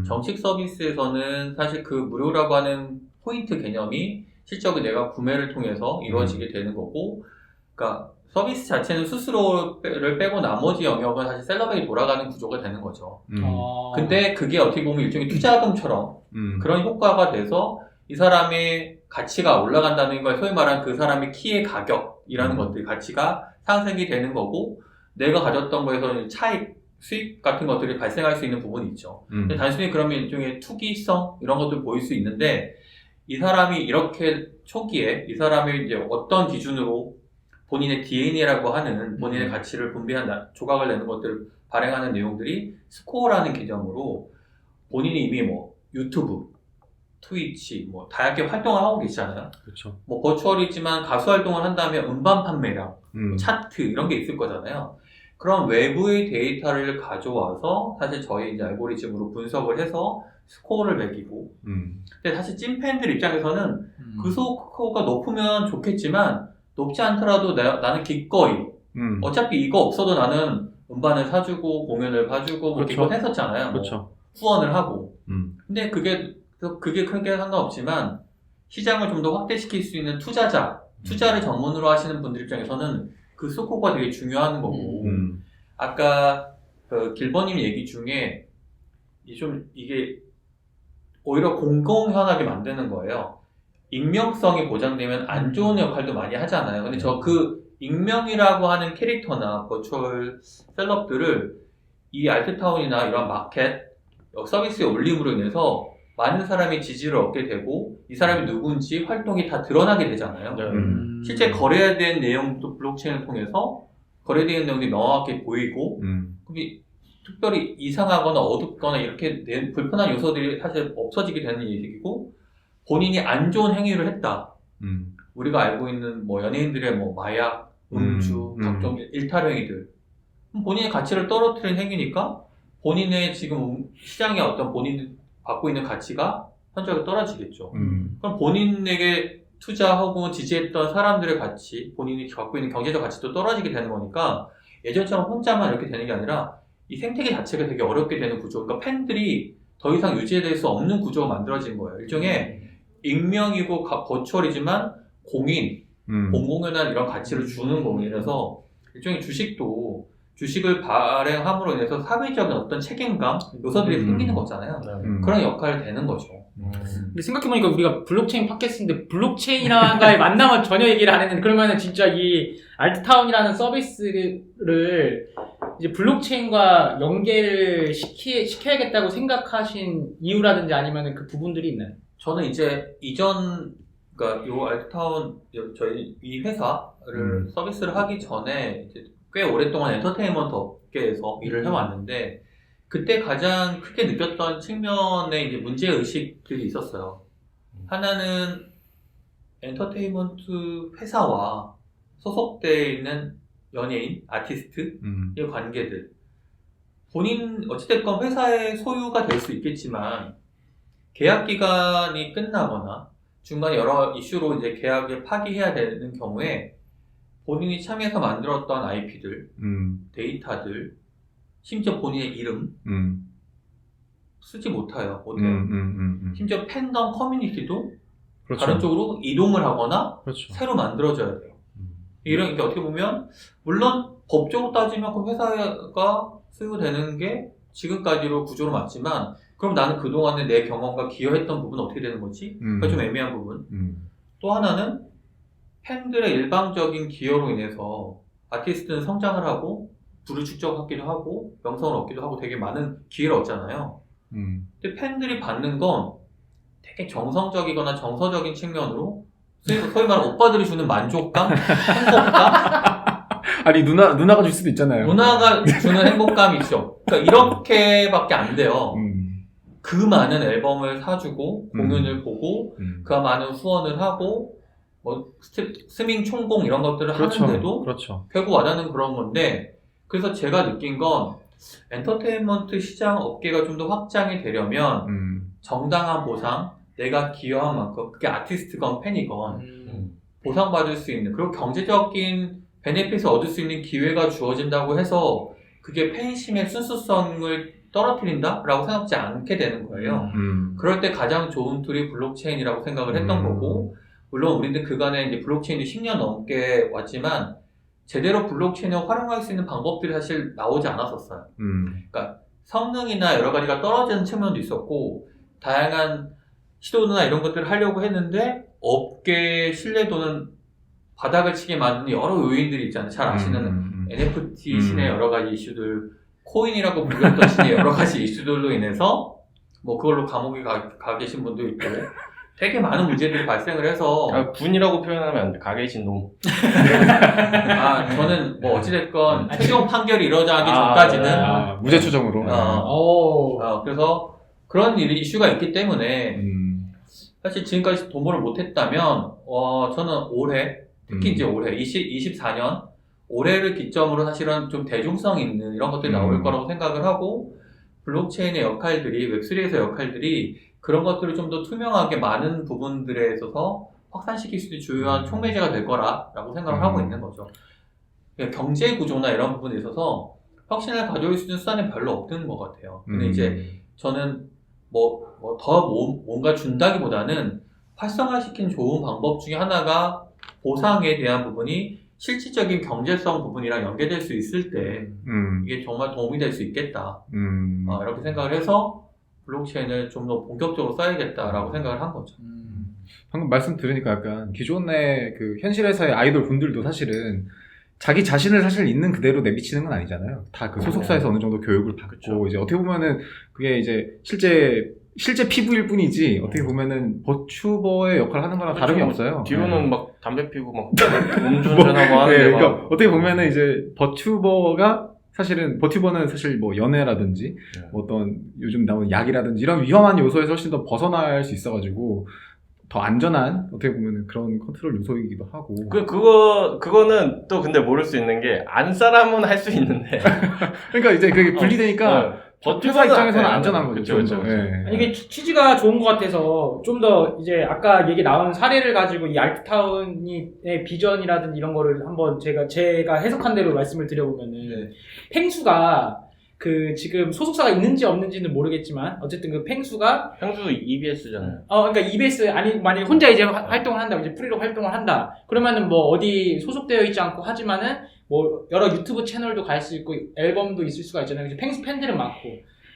정식 서비스에서는 사실 그 무료라고 하는 포인트 개념이 실적으로 내가 구매를 통해서 이루어지게 되는 거고, 그러니까 서비스 자체는 수수료를 빼고 나머지 영역은 사실 셀러백이 돌아가는 구조가 되는 거죠. 근데 그게 어떻게 보면 일종의 투자금처럼 그런 효과가 돼서 이 사람의 가치가 올라간다는 걸 소위 말하는 그 사람의 키의 가격이라는 것들, 가치가 상승이 되는 거고, 내가 가졌던 거에서 차익, 수익 같은 것들이 발생할 수 있는 부분이 있죠. 근데 단순히 그러면 일종의 투기성 이런 것들 보일 수 있는데, 이 사람이 이렇게 초기에 이 사람이 이제 어떤 기준으로 본인의 DNA라고 하는 본인의 가치를 분배한 조각을 내는 것들을 발행하는 내용들이 스코어라는 개념으로 본인이 이미 뭐 유튜브, 트위치, 뭐 다양하게 활동을 하고 계시잖아요. 그렇죠. 뭐 버추얼이지만 가수 활동을 한다면 음반 판매량, 차트 이런 게 있을 거잖아요. 그런 외부의 데이터를 가져와서 사실 저희 이제 알고리즘으로 분석을 해서 스코어를 매기고. 근데 사실 찐팬들 입장에서는 그 스코어가 높으면 좋겠지만 높지 않더라도 나는 기꺼이 어차피 이거 없어도 나는 음반을 사주고 공연을 봐주고 뭐 기껏 했었잖아요. 그렇죠. 뭐 후원을 하고. 근데 그게 크게 상관없지만 시장을 좀 더 확대시킬 수 있는 투자를 전문으로 하시는 분들 입장에서는 그 스코어가 되게 중요한 거고. 아까 그 길버님 얘기 중에 이게 오히려 공공연하게 만드는 거예요. 익명성이 보장되면 안 좋은 역할도 많이 하잖아요. 근데 저 그 익명이라고 하는 캐릭터나 버추얼 셀럽들을 이 알트타운이나 이런 마켓 서비스에 올림으로 인해서 많은 사람이 지지를 얻게 되고 이 사람이 누군지 활동이 다 드러나게 되잖아요. 실제 거래된 내용도 블록체인을 통해서 거래되는 내용이 명확하게 보이고 그게 특별히 이상하거나 어둡거나 이렇게 불편한 요소들이 사실 없어지게 되는 얘기고, 본인이 안 좋은 행위를 했다. 우리가 알고 있는 뭐 연예인들의 뭐 마약, 음주, 각종 일탈 행위들. 본인의 가치를 떨어뜨린 행위니까 본인의 지금 시장의 어떤 본인이 갖고 있는 가치가 현저하게 떨어지겠죠. 그럼 본인에게 투자하고 지지했던 사람들의 가치, 본인이 갖고 있는 경제적 가치도 떨어지게 되는 거니까 예전처럼 혼자만 이렇게 되는 게 아니라 이 생태계 자체가 되게 어렵게 되는 구조. 그러니까 팬들이 더 이상 유지될 수 없는 구조가 만들어진 거예요. 일종의 익명이고 버추얼이지만 공공연한 이런 가치를 주는 공인이라서 일종의 주식을 발행함으로 인해서 사회적인 어떤 책임감 요소들이 생기는 거잖아요. 그런 역할이 되는 거죠. 근데 생각해보니까 우리가 블록체인 팟캐스트인데 블록체인이랑과의 만남은 전혀 얘기를 안 했는데, 그러면은 진짜 이 알트타운이라는 서비스를 이제 블록체인과 연계를 시켜야겠다고 생각하신 이유라든지 아니면은 그 부분들이 있나요? 저는 이제 그러니까 요 알트타운 저희 이 회사를 서비스를 하기 전에 이제 꽤 오랫동안 엔터테인먼트 업계에서 일을 해왔는데, 그때 가장 크게 느꼈던 측면에 이제 문제의식들이 있었어요. 하나는 엔터테인먼트 회사와 소속되어 있는 연예인, 아티스트의 관계들. 어찌됐건 회사의 소유가 될 수 있겠지만, 계약 기간이 끝나거나 중간에 여러 이슈로 이제 계약을 파기해야 되는 경우에 본인이 참여해서 만들었던 IP들, 데이터들, 심지어 본인의 이름 쓰지 못해요. 심지어 팬덤 커뮤니티도 그렇죠. 다른 쪽으로 이동을 하거나 그렇죠. 새로 만들어져야 돼요. 이런 게 어떻게 보면 물론 법적으로 따지면 그 회사가 소유되는 게 지금까지로 구조로 맞지만, 그럼 나는 그동안에 내 경험과 기여했던 부분은 어떻게 되는 거지? 그러니까 좀 애매한 부분. 또 하나는 팬들의 일방적인 기여로 인해서 아티스트는 성장을 하고 부를 축적하기도 하고 명성을 얻기도 하고 되게 많은 기회를 얻잖아요. 근데 팬들이 받는 건 되게 정성적이거나 정서적인 측면으로 소위 말하는 오빠들이 주는 만족감, 행복감, 아니 누나가 줄 수도 있잖아요. 누나가 주는 행복감이 있죠. 그러니까 이렇게밖에 안 돼요. 그 많은 앨범을 사주고 공연을 보고 그 많은 후원을 하고 뭐 스밍 총공 이런 것들을 그렇죠. 하는데도 그렇죠. 결국 와닿는 그런 건데, 그래서 제가 느낀 건 엔터테인먼트 시장 업계가 좀 더 확장이 되려면 정당한 보상, 내가 기여한 만큼, 그게 아티스트건 팬이건 보상받을 수 있는, 그리고 경제적인 베네핏을 얻을 수 있는 기회가 주어진다고 해서 그게 팬심의 순수성을 떨어뜨린다라고 생각지 않게 되는 거예요. 그럴 때 가장 좋은 툴이 블록체인이라고 생각을 했던 거고, 물론 우리는 그간에 이제 블록체인이 10년 넘게 왔지만 제대로 블록체인을 활용할 수 있는 방법들이 사실 나오지 않았었어요. 그러니까 성능이나 여러 가지가 떨어지는 측면도 있었고, 다양한 시도나 이런 것들을 하려고 했는데 업계의 신뢰도는 바닥을 치게 만드는 여러 요인들이 있잖아요. 잘 아시는 NFT 신의 여러 가지 이슈들, 코인이라고 불렸던 신의 여러 가지 이슈들로 인해서 뭐 그걸로 감옥에 가 계신 분도 있고 되게 많은 문제들이 발생을 해서. 분이라고 표현하면 안 돼. 가 계신 놈. 저는 뭐 어찌됐건 최종 판결이 이루어지기 전까지는 무죄 추정으로. 그래서 그런 이슈가 있기 때문에 사실 지금까지 도모를 못했다면 저는 올해, 특히 이제 올해 2024년 올해를 기점으로 사실은 좀 대중성 있는 이런 것들이 나올 거라고 생각을 하고, 블록체인의 역할들이, 웹3에서 역할들이 그런 것들을 좀 더 투명하게 많은 부분들에 있어서 확산시킬 수 있는 주요한 촉매제가 될 거라고 생각을 하고 있는 거죠. 경제 구조나 이런 부분에 있어서 혁신을 가져올 수 있는 수단이 별로 없는 것 같아요. 근데 이제 저는 더 뭔가 준다기보다는 활성화시킨 좋은 방법 중에 하나가 보상에 대한 부분이 실질적인 경제성 부분이랑 연계될 수 있을 때 이게 정말 도움이 될 수 있겠다. 이렇게 생각을 해서 블록체인을 좀 더 본격적으로 써야겠다라고 생각을 한 거죠. 방금 말씀 들으니까 약간 기존의 그 현실에서의 아이돌 분들도 사실은 자기 자신을 사실 있는 그대로 내비치는 건 아니잖아요. 다 그 소속사에서 어느 정도 교육을 받고, 그쵸. 이제 어떻게 보면은 그게 이제 실제 피부일 뿐이지, 어떻게 보면은 버추버의 역할을 하는 거랑 다름이 없어요. 뒤로는 막 담배 피고 막 음주운전하고 하는데. 네, 그러니까 어떻게 보면은 이제 버튜버는 사실 뭐 연애라든지 뭐 어떤 요즘 나오는 약이라든지 이런 위험한 요소에서 훨씬 더 벗어날 수 있어가지고 더 안전한, 어떻게 보면은 그런 컨트롤 요소이기도 하고. 그거는 또 근데 모를 수 있는 게, 안 사람은 할 수 있는데. 그러니까 이제 그게 분리되니까 회사 입장에서는 안전한 거죠. 그렇죠. 네. 이게 취지가 좋은 것 같아서 좀 더 이제 아까 얘기 나온 사례를 가지고 이 알트타운의 비전이라든지 이런 거를 한번 제가 해석한 대로 말씀을 드려보면은, 팽수가 그 지금 소속사가 있는지 없는지는 모르겠지만 어쨌든 그 팽수가 형수 EBS잖아요. 그러니까 EBS 만약에 혼자 이제 활동을 한다, 이제 프리로 활동을 한다. 그러면은 뭐 어디 소속되어 있지 않고 하지만은 뭐 여러 유튜브 채널도 갈 수 있고 앨범도 있을 수가 있잖아요. 이제 팽수 팬들은 많고.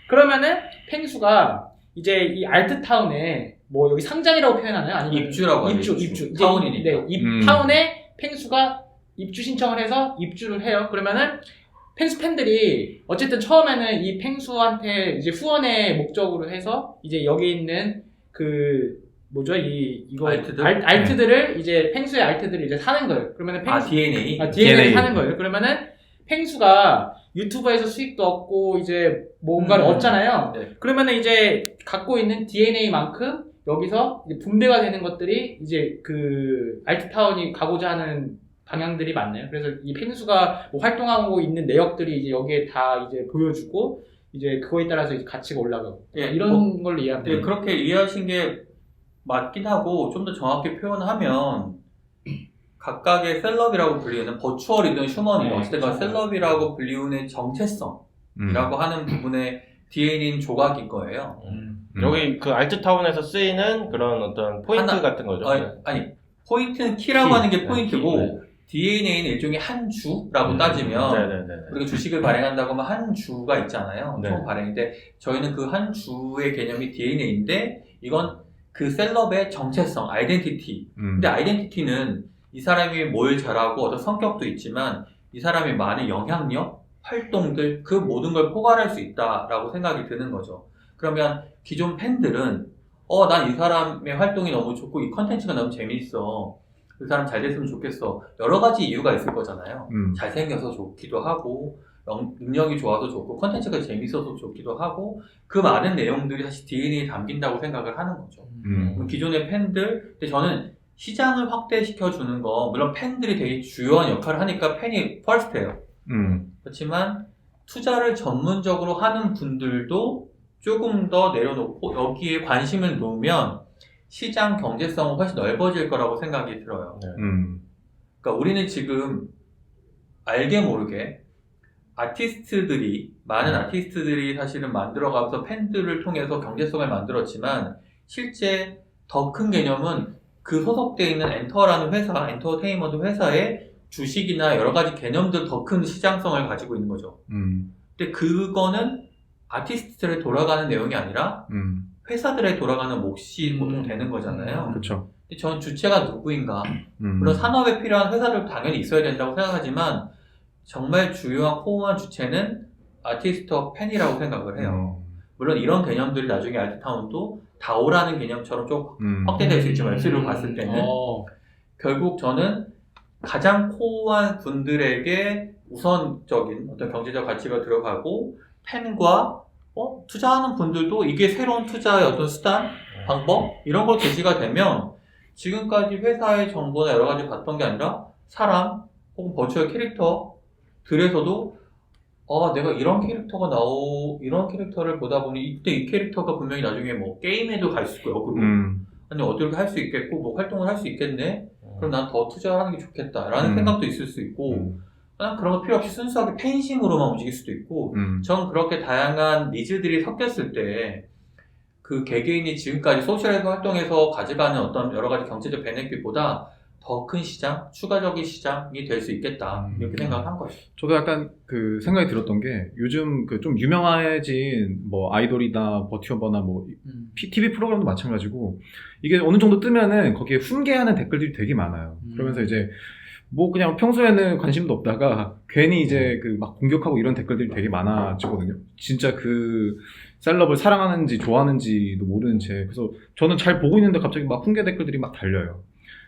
그러면은 팽수가 이제 이 알트타운에 뭐 여기 상장이라고 표현하나요? 아니면 입주라고 하죠. 입주. 타운이니까. 네, 타운에 팽수가 입주 신청을 해서 입주를 해요. 그러면은 팽수 팬들이 어쨌든 처음에는 이 팽수한테 이제 후원의 목적으로 해서 이제 여기 있는 그 뭐죠, 이거 알트들을 이제 팽수의 알트들을 이제 사는 거예요. 그러면은 DNA를 사는 거예요. 그러면은 팽수가 유튜버에서 수익도 얻고 이제 뭔가를 얻잖아요. 네. 그러면은 이제 갖고 있는 DNA만큼 여기서 이제 분배가 되는 것들이 이제 그 알트타운이 가고자 하는 방향들이 많나요? 그래서 이 팽수가 뭐 활동하고 있는 내역들이 이제 여기에 다 이제 보여주고, 이제 그거에 따라서 이제 가치가 올라가고, 이런 걸로 이해하면 돼요. 그렇게 이해하신 게 맞긴 하고, 좀 더 정확히 표현하면 각각의 셀럽이라고 불리는 버추얼이든 휴먼이든 어쨌든 셀럽이라고 불리우는 정체성이라고 하는 부분의 DNA인 조각인 거예요. 여기 그 알트타운에서 쓰이는 그런 어떤 포인트 같은 거죠. 아니 포인트는 키라고 하는 게 포인트고, DNA는 일종의 한 주라고 따지면, 우리가 주식을 발행한다고 하면 한 주가 있잖아요. 총 발행인데 저희는 그 한 주의 개념이 DNA인데, 이건 그 셀럽의 정체성, 아이덴티티. 근데 아이덴티티는 이 사람이 뭘 잘하고 어떤 성격도 있지만 이 사람의 많은 영향력, 활동들 그 모든 걸 포괄할 수 있다라고 생각이 드는 거죠. 그러면 기존 팬들은 난 이 사람의 활동이 너무 좋고 이 컨텐츠가 너무 재미있어. 그 사람 잘 됐으면 좋겠어. 여러 가지 이유가 있을 거잖아요. 잘생겨서 좋기도 하고 능력이 좋아서 좋고 컨텐츠가 재밌어서 좋기도 하고 그 많은 내용들이 사실 DNA에 담긴다고 생각을 하는 거죠. 그럼 기존의 팬들, 근데 저는 시장을 확대시켜주는 거 물론 팬들이 되게 주요한 역할을 하니까 팬이 퍼스트예요. 그렇지만 투자를 전문적으로 하는 분들도 조금 더 내려놓고 여기에 관심을 놓으면 시장 경제성은 훨씬 넓어질 거라고 생각이 들어요. 그러니까 우리는 지금 알게 모르게 많은 아티스트들이 사실은 만들어가면서 팬들을 통해서 경제성을 만들었지만 실제 더 큰 개념은 그 소속되어 있는 엔터라는 회사, 엔터테인먼트 회사의 주식이나 여러 가지 개념들 더 큰 시장성을 가지고 있는 거죠. 근데 그거는 아티스트들에 돌아가는 내용이 아니라 회사들에 돌아가는 몫이 보통 되는 거잖아요. 그렇죠. 근데 저는 주체가 누구인가? 물론 산업에 필요한 회사들 당연히 있어야 된다고 생각하지만 정말 주요한 코어한 주체는 아티스트와 팬이라고 생각을 해요. 물론 이런 개념들이 나중에 알트타운도 다오라는 개념처럼 좀 확대될 수 있지만 웹3를 봤을 때는 결국 저는 가장 코어한 분들에게 우선적인 어떤 경제적 가치가 들어가고 팬과 투자하는 분들도 이게 새로운 투자의 어떤 수단, 방법 이런 걸 제시가 되면 지금까지 회사의 정보나 여러 가지 봤던 게 아니라 사람 혹은 버추얼 캐릭터들에서도 내가 이런 캐릭터를 보다 보니 이때 이 캐릭터가 분명히 나중에 뭐 게임에도 갈 수 있고 역으로 아니 어떻게 할 수 있겠고 뭐 활동을 할 수 있겠네. 그럼 난 더 투자하는 게 좋겠다라는 생각도 있을 수 있고 그냥 그런 거 필요 없이 순수하게 팬심으로만 움직일 수도 있고 전 그렇게 다양한 니즈들이 섞였을 때 그 개개인이 지금까지 소셜에서 활동해서 가져가는 어떤 여러 가지 경제적 베네핏보다 더 큰 시장, 추가적인 시장이 될 수 있겠다 이렇게 생각을 한 거죠. 저도 약간 그 생각이 들었던 게 요즘 그 좀 유명해진 뭐 아이돌이나 버튜버나 뭐 TV 프로그램도 마찬가지고 이게 어느 정도 뜨면은 거기에 훈계하는 댓글들이 되게 많아요. 그러면서 이제 뭐 그냥 평소에는 관심도 없다가 괜히 이제 그 막 공격하고 이런 댓글들이 되게 많아지거든요. 진짜 그 셀럽을 사랑하는지 좋아하는지도 모르는 채. 그래서 저는 잘 보고 있는데 갑자기 막 훈계 댓글들이 막 달려요.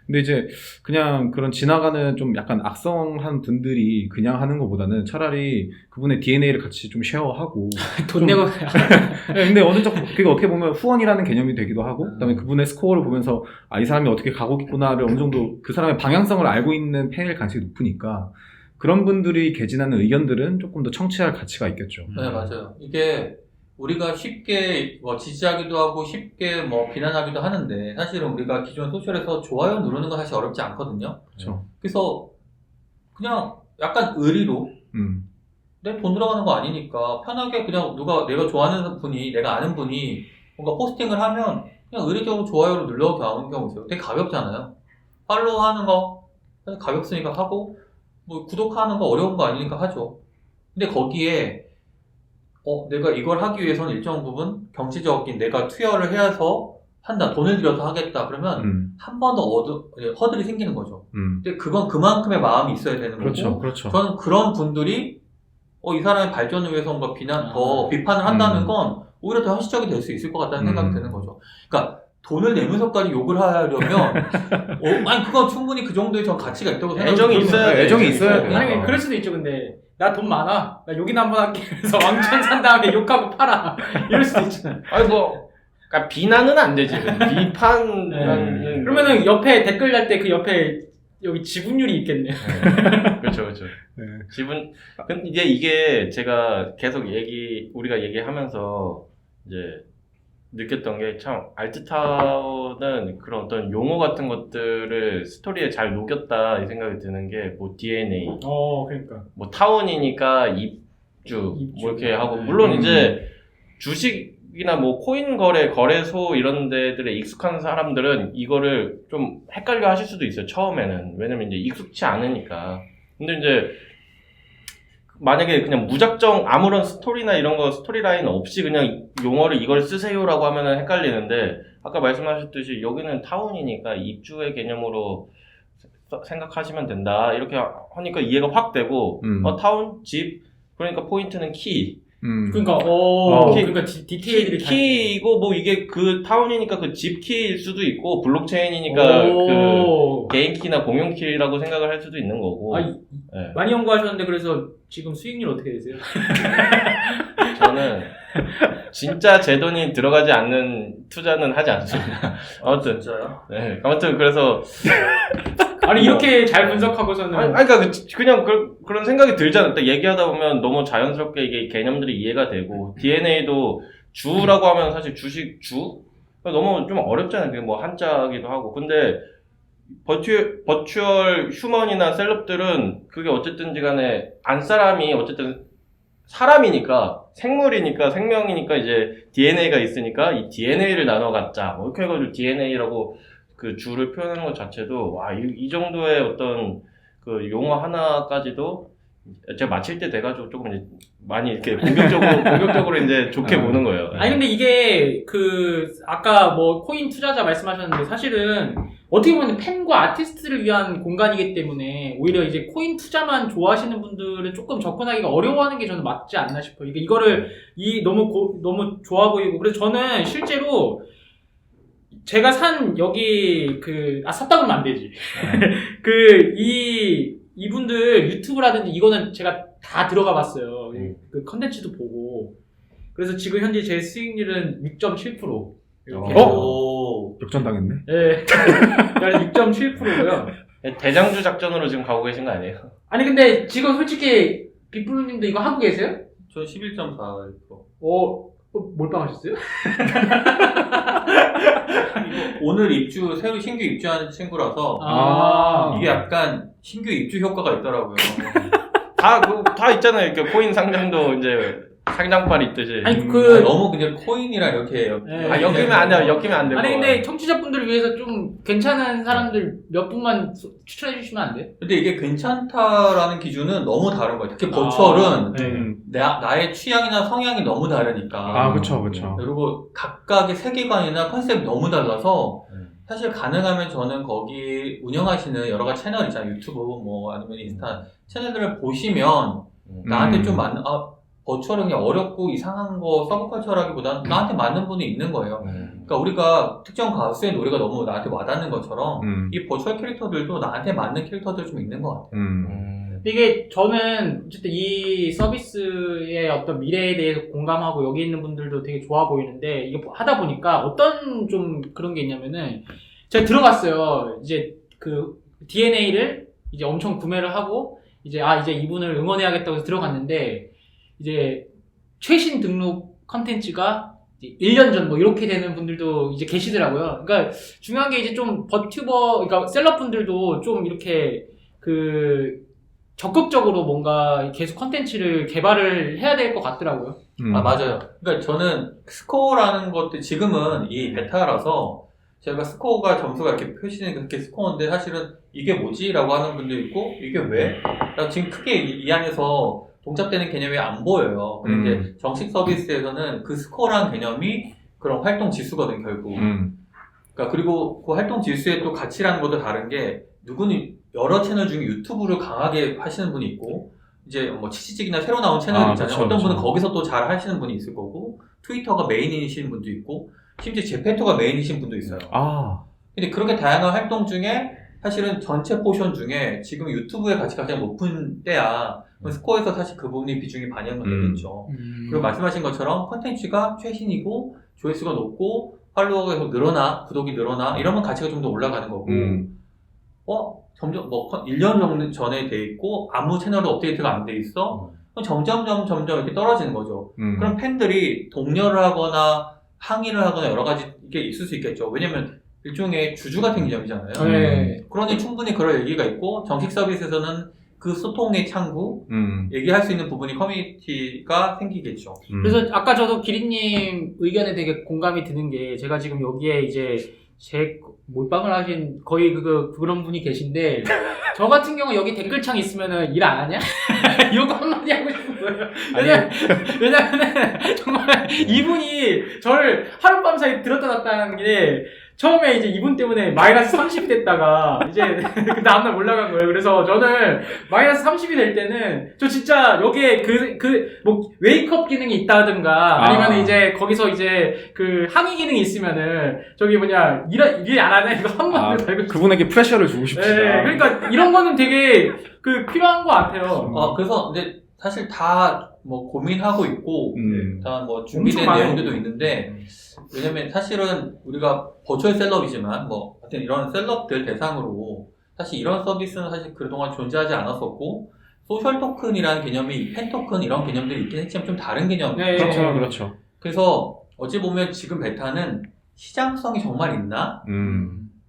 근데 이제 그냥 그런 지나가는 좀 약간 악성한 분들이 그냥 하는 것보다는 차라리 그분의 DNA를 같이 좀 쉐어하고 돈 내고 네, 근데 어느 정도 그게 어떻게 보면 후원이라는 개념이 되기도 하고 그다음에 그분의 스코어를 보면서 이 사람이 어떻게 가고 있구나를 어느 정도 그 사람의 방향성을 알고 있는 팬일 가능성이 높으니까 그런 분들이 개진하는 의견들은 조금 더 청취할 가치가 있겠죠. 네, 맞아요. 이게 우리가 쉽게 뭐 지지하기도 하고 쉽게 뭐 비난하기도 하는데 사실은 우리가 기존 소셜에서 좋아요 누르는 건 사실 어렵지 않거든요. 그렇죠. 그래서 그냥 약간 의리로 내 돈 들어가는 거 아니니까 편하게 그냥 내가 좋아하는 분이 내가 아는 분이 뭔가 포스팅을 하면 그냥 의리적으로 좋아요를 눌러가는 경우 있어요. 되게 가볍잖아요. 팔로우 하는 거 가볍으니까 하고 뭐 구독하는 거 어려운 거 아니니까 하죠. 근데 거기에 내가 이걸 하기 위해서는 일정 부분 경제적인 내가 투여를 해서 한다. 돈을 들여서 하겠다. 그러면 한 번 더 허들이 생기는 거죠. 근데 그건 그만큼의 마음이 있어야 되는 거고. 그렇죠. 저는 그런 분들이 이 사람의 발전을 위해서 뭔가 더 비판을 한다는 건 오히려 더 현실적이 될 수 있을 것 같다는 생각이 드는 거죠. 그러니까 돈을 내면서까지 욕을 하려면 아니 그건 충분히 그 정도의 전 가치가 있다고 생각해요. 애정이 있어야 돼. 애정이 있어야 돼. 아니 그럴 수도 있죠. 근데 나 돈 많아. 나 욕이나 한번 할게. 그래서 왕천 산 다음에 욕하고 팔아. 이럴 수도 있잖아요. 아니 그러니까 비난은 안 되지. 비판은 그러면은 옆에 댓글 달 때 그 옆에 여기 지분율이 있겠네요. 그렇죠. 네. 근데 이게 제가 계속 우리가 얘기하면서 이제 느꼈던 게 참 알트타운은 그런 어떤 용어 같은 것들을 스토리에 잘 녹였다 이 생각이 드는 게 뭐 DNA, 그러니까 뭐 타운이니까 입주 뭐 이렇게 하고 물론 이제 주식이나 뭐 코인 거래소 이런 데들에 익숙한 사람들은 이거를 좀 헷갈려 하실 수도 있어요. 처음에는 왜냐면 이제 익숙치 않으니까. 근데 이제 만약에 그냥 무작정 아무런 스토리나 이런 거 스토리라인 없이 그냥 용어를 이걸 쓰세요라고 하면은 헷갈리는데 아까 말씀하셨듯이 여기는 타운이니까 입주의 개념으로 생각하시면 된다. 이렇게 하니까 이해가 확 되고, 타운, 집, 그러니까 포인트는 키. 그러니까 그러니까 디테일들이 다 키이고 뭐 이게 그 타운이니까 그 집 키일 수도 있고 블록체인이니까 그 개인 키나 공용 키라고 생각을 할 수도 있는 거고. 네. 많이 연구하셨는데 그래서 지금 수익률 어떻게 되세요? 저는 진짜 제 돈이 들어가지 않는 투자는 하지 않습니다. 아무튼 진짜요? 네, 아무튼 그래서 아니 이렇게 잘 분석하고서는 아니 그러니까 그냥 그런 생각이 들잖아. 딱 얘기하다 보면 너무 자연스럽게 이게 개념들이 이해가 되고 DNA도 주라고 하면 사실 주식 주 너무 좀 어렵잖아요. 그게 뭐 한자기도 하고. 근데 버추얼 휴먼이나 셀럽들은 그게 어쨌든지 간에 안 사람이 어쨌든 사람이니까 생물이니까 생명이니까 이제 DNA가 있으니까 이 DNA를 나눠 갖자. 뭐 이렇게 해가지고 DNA라고 그 주를 표현하는 것 자체도 와, 이 정도의 어떤 그 용어 하나까지도 제가 마칠 때 돼가지고 조금 이제 많이 이렇게 공격적으로 이제 좋게 보는 거예요. 아니 근데 이게 그 아까 뭐 코인 투자자 말씀하셨는데 사실은 어떻게 보면 팬과 아티스트를 위한 공간이기 때문에 오히려 이제 코인 투자만 좋아하시는 분들은 조금 접근하기가 어려워하는 게 저는 맞지 않나 싶어요. 이거를 너무 좋아 보이고 그래서 저는 실제로 제가 산 여기 샀다 그러면 안 되지. 이분들 유튜브라든지 이거는 제가 다 들어가 봤어요. 그 컨텐츠도 보고. 그래서 지금 현재 제 수익률은 6.7%. 이렇게. 역전당했네. 네. 6.7%고요. 대장주 작전으로 지금 가고 계신 거 아니에요? 아니 근데 지금 솔직히 빅블루님도 이거 하고 계세요? 저 11.4%. 몰빵하셨어요? 오늘 새로 신규 입주한 친구라서 이게 약간 신규 입주 효과가 있더라고요. 다 있잖아요. 이렇게 코인 상장도 이제 상장팔 있듯이. 아니 너무 그냥 코인이랑 이렇게 엮이면 안 돼요. 엮이면 안 돼요. 아니 근데 청취자분들을 위해서 좀 괜찮은 사람들 몇 분만 추천해 주시면 안 돼요? 근데 이게 괜찮다라는 기준은 너무 다른 거예요. 특히 버추얼은 나의 취향이나 성향이 너무 다르니까. 그쵸. 그리고 각각의 세계관이나 컨셉이 너무 달라서 사실 가능하면 저는 거기 운영하시는 여러 가지 채널 있잖아요. 유튜브 뭐 아니면 인스타 채널들을 보시면 나한테 좀 버추얼은 그냥 어렵고 이상한 거 서브컬처라기보다는 나한테 맞는 분이 있는 거예요. 그러니까 우리가 특정 가수의 노래가 너무 나한테 와닿는 것처럼 이 버추얼 캐릭터들도 나한테 맞는 캐릭터들 좀 있는 것 같아요. 이게 저는 어쨌든 이 서비스의 어떤 미래에 대해서 공감하고 여기 있는 분들도 되게 좋아 보이는데 이게 하다 보니까 어떤 좀 그런 게 있냐면은 제가 들어갔어요. 이제 그 DNA를 이제 엄청 구매를 하고 이제 이분을 응원해야겠다고 해서 들어갔는데 이제 최신 등록 컨텐츠가 1년 전 뭐 이렇게 되는 분들도 이제 계시더라고요. 그러니까 중요한 게 이제 좀 그러니까 셀럽분들도 좀 이렇게 적극적으로 뭔가 계속 컨텐츠를 개발을 해야 될 것 같더라고요. 맞아요. 그러니까 저는 스코어라는 것도 지금은 이 베타라서 제가 스코어가 점수가 이렇게 표시되는 그렇게 스코어인데 사실은 이게 뭐지? 라고 하는 분도 있고 이게 왜? 지금 크게 이 안에서 동작되는 개념이 안 보여요. 근데 이제 정식 서비스에서는 그 스코어라는 개념이 그런 활동 지수거든, 결국. 그러니까 그리고 그 활동 지수의 또 가치라는 것도 다른 게 누구는 여러 채널 중에 유튜브를 강하게 하시는 분이 있고 이제 뭐 치치직이나 새로 나온 채널 있잖아요. 어떤 분은 거기서 또 잘 하시는 분이 있을 거고 트위터가 메인이신 분도 있고 심지어 제페토가 메인이신 분도 있어요. 근데 그렇게 다양한 활동 중에 사실은 전체 포션 중에 지금 유튜브의 가치가 가장 높은 때야 스코어에서 사실 그 부분이 비중이 반영이 되겠죠. 그리고 말씀하신 것처럼 컨텐츠가 최신이고 조회수가 높고 팔로워가 계속 늘어나 구독이 늘어나 이러면 가치가 좀 더 올라가는 거고 점점 1년 정도 전에 돼 있고 아무 채널도 업데이트가 안 돼 있어 그럼 점점 이렇게 떨어지는 거죠. 그럼 팬들이 독려를 하거나 항의를 하거나 여러 가지 이게 있을 수 있겠죠. 왜냐면 일종의 주주 같은 개념이잖아요. 그러니 충분히 그럴 얘기가 있고 정식 서비스에서는 그 소통의 창구 얘기할 수 있는 부분이 커뮤니티가 생기겠죠. 그래서 아까 저도 기린님 의견에 되게 공감이 드는 게 제가 지금 여기에 이제 제 몰빵을 하신 거의 그런 분이 계신데 저 같은 경우 여기 댓글창 있으면은 일 안 하냐? 이거 한마디 하고 싶은 거예요. 왜냐면은 정말 이분이 저를 하룻밤 사이 들었다 놨다는 게 처음에 이제 이분 때문에 마이너스 30 됐다가 이제 그 다음날 올라간 거예요. 그래서 저는 마이너스 30이 될 때는 저 진짜 여기에 뭐 웨이크업 기능이 있다든가 아니면 이제 거기서 이제 그 항의 기능이 있으면은 저기 뭐냐 일 안 하네 이거 한 번 더 달고 싶어요. 그분에게 프레셔를 주고 싶다. 네, 그러니까 이런 거는 되게 필요한 것 같아요. 그래서 근데 사실 다 뭐 고민하고 있고 다 뭐 준비된 엄청 내용들도 많아요. 있는데 왜냐면 사실은 우리가 버추얼 셀럽이지만 뭐 하여튼 이런 셀럽들 대상으로 사실 이런 서비스는 사실 그동안 존재하지 않았었고 소셜 토큰이라는 개념이 팬 토큰 이런 개념들이 있긴 했지만 좀 다른 개념이에요. 네. 그렇죠, 그렇죠. 그래서 어찌 보면 지금 베타는 시장성이 정말 있나?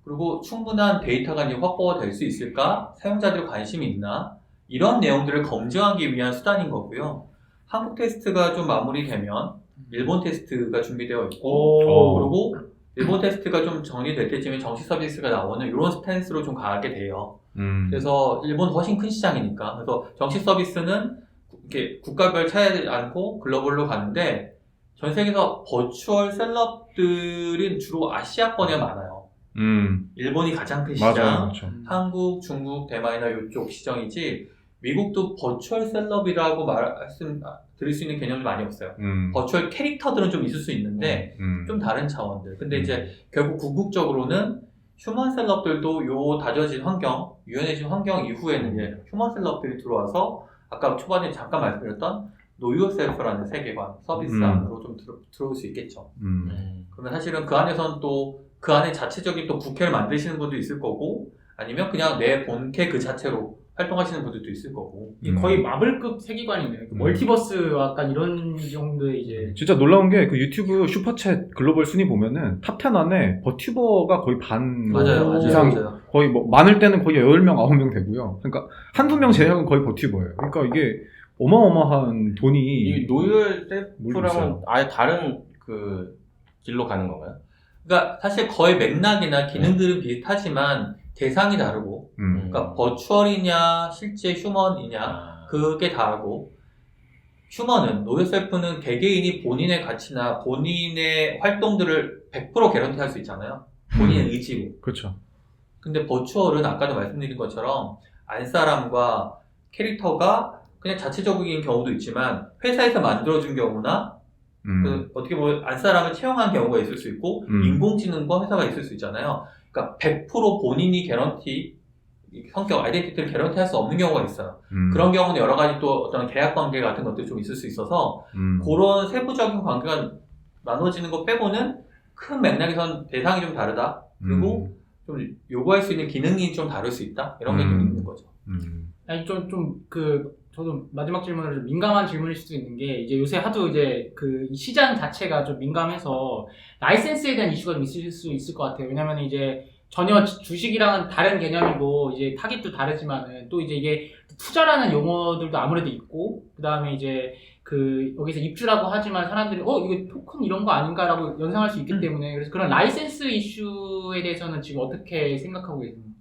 그리고 충분한 데이터가 이제 확보가 될 수 있을까? 사용자들의 관심이 있나? 이런 내용들을 검증하기 위한 수단인 거고요. 한국 테스트가 좀 마무리되면 일본 테스트가 준비되어 있고 그리고 일본 테스트가 좀 정리될 때쯤에 정식 서비스가 나오는 이런 스탠스로 좀 가게 돼요. 그래서 일본 훨씬 큰 시장이니까. 그래서 정식 서비스는 이렇게 국가별 차이하지 않고 글로벌로 가는데 전 세계에서 버추얼 셀럽들은 주로 아시아권에 많아요. 일본이 가장 큰 시장, 맞아요, 그렇죠. 한국, 중국, 대만이나 이쪽 시장이지 미국도 버추얼 셀럽이라고 드릴 수 있는 개념이 많이 없어요. 버추얼 캐릭터들은 좀 있을 수 있는데 좀 다른 차원들. 근데 이제 결국 궁극적으로는 휴먼 셀럽들도 요 다져진 환경, 유연해진 환경 이후에는 이제 휴먼 셀럽들이 들어와서 아까 초반에 잠깐 말씀드렸던 Know Yourself라는 세계관, 서비스 안으로 좀 들어올 수 있겠죠. 그러면 사실은 그 안에서는 또 그 안에 자체적인 또 부캐를 만드시는 분도 있을 거고 아니면 그냥 내 본캐 그 자체로 활동하시는 분들도 있을 거고. 거의 마블급 세계관이네요. 멀티버스 약간 이런 정도의 이제 진짜 놀라운 게 그 유튜브 슈퍼챗 글로벌 순위 보면은 탑10 안에 버튜버가 거의 반 맞아요. 이상 거의 뭐 많을 때는 거의 10명, 9명 되고요. 그러니까 한두 명 제외하고는 거의 버튜버예요. 그러니까 이게 어마어마한 돈이 이 노율 물고 셀프랑은 있어요. 아예 다른 그 길로 가는 건가요? 그러니까 사실 거의 맥락이나 기능들은 비슷하지만 대상이 다르고 그러니까 버추얼이냐 실제 휴먼이냐 그게 다르고 휴먼은 노유셀프는 개개인이 본인의 가치나 본인의 활동들을 100% 개런티할 수 있잖아요. 본인의 의지로. 그렇죠. 근데 버추얼은 아까도 말씀드린 것처럼 안사람과 캐릭터가 그냥 자체적인 경우도 있지만 회사에서 만들어준 경우나 어떻게 보면 안사람을 채용한 경우가 있을 수 있고 인공지능과 회사가 있을 수 있잖아요. 그러니까 100% 본인이 개런티 성격, 아이덴티티를 개런티할 수 없는 경우가 있어요. 그런 경우는 여러 가지 또 어떤 계약 관계 같은 것들이 좀 있을 수 있어서 그런 세부적인 관계가 나눠지는 것 빼고는 큰 맥락에선 대상이 좀 다르다. 그리고 좀 요구할 수 있는 기능이 좀 다를 수 있다. 이런 게 좀 있는 거죠. 아니 저도 마지막 질문으로 좀 민감한 질문일 수도 있는 게 이제 요새 하도 이제 그 시장 자체가 좀 민감해서 라이센스에 대한 이슈가 좀 있을 수 있을 것 같아요. 왜냐면 이제 전혀 주식이랑은 다른 개념이고 이제 타깃도 다르지만은 또 이제 이게 투자라는 용어들도 아무래도 있고 그다음에 이제 여기서 입주라고 하지만 사람들이 이거 토큰 이런 거 아닌가라고 연상할 수 있기 때문에 그래서 그런 라이센스 이슈에 대해서는 지금 어떻게 생각하고 계십니까?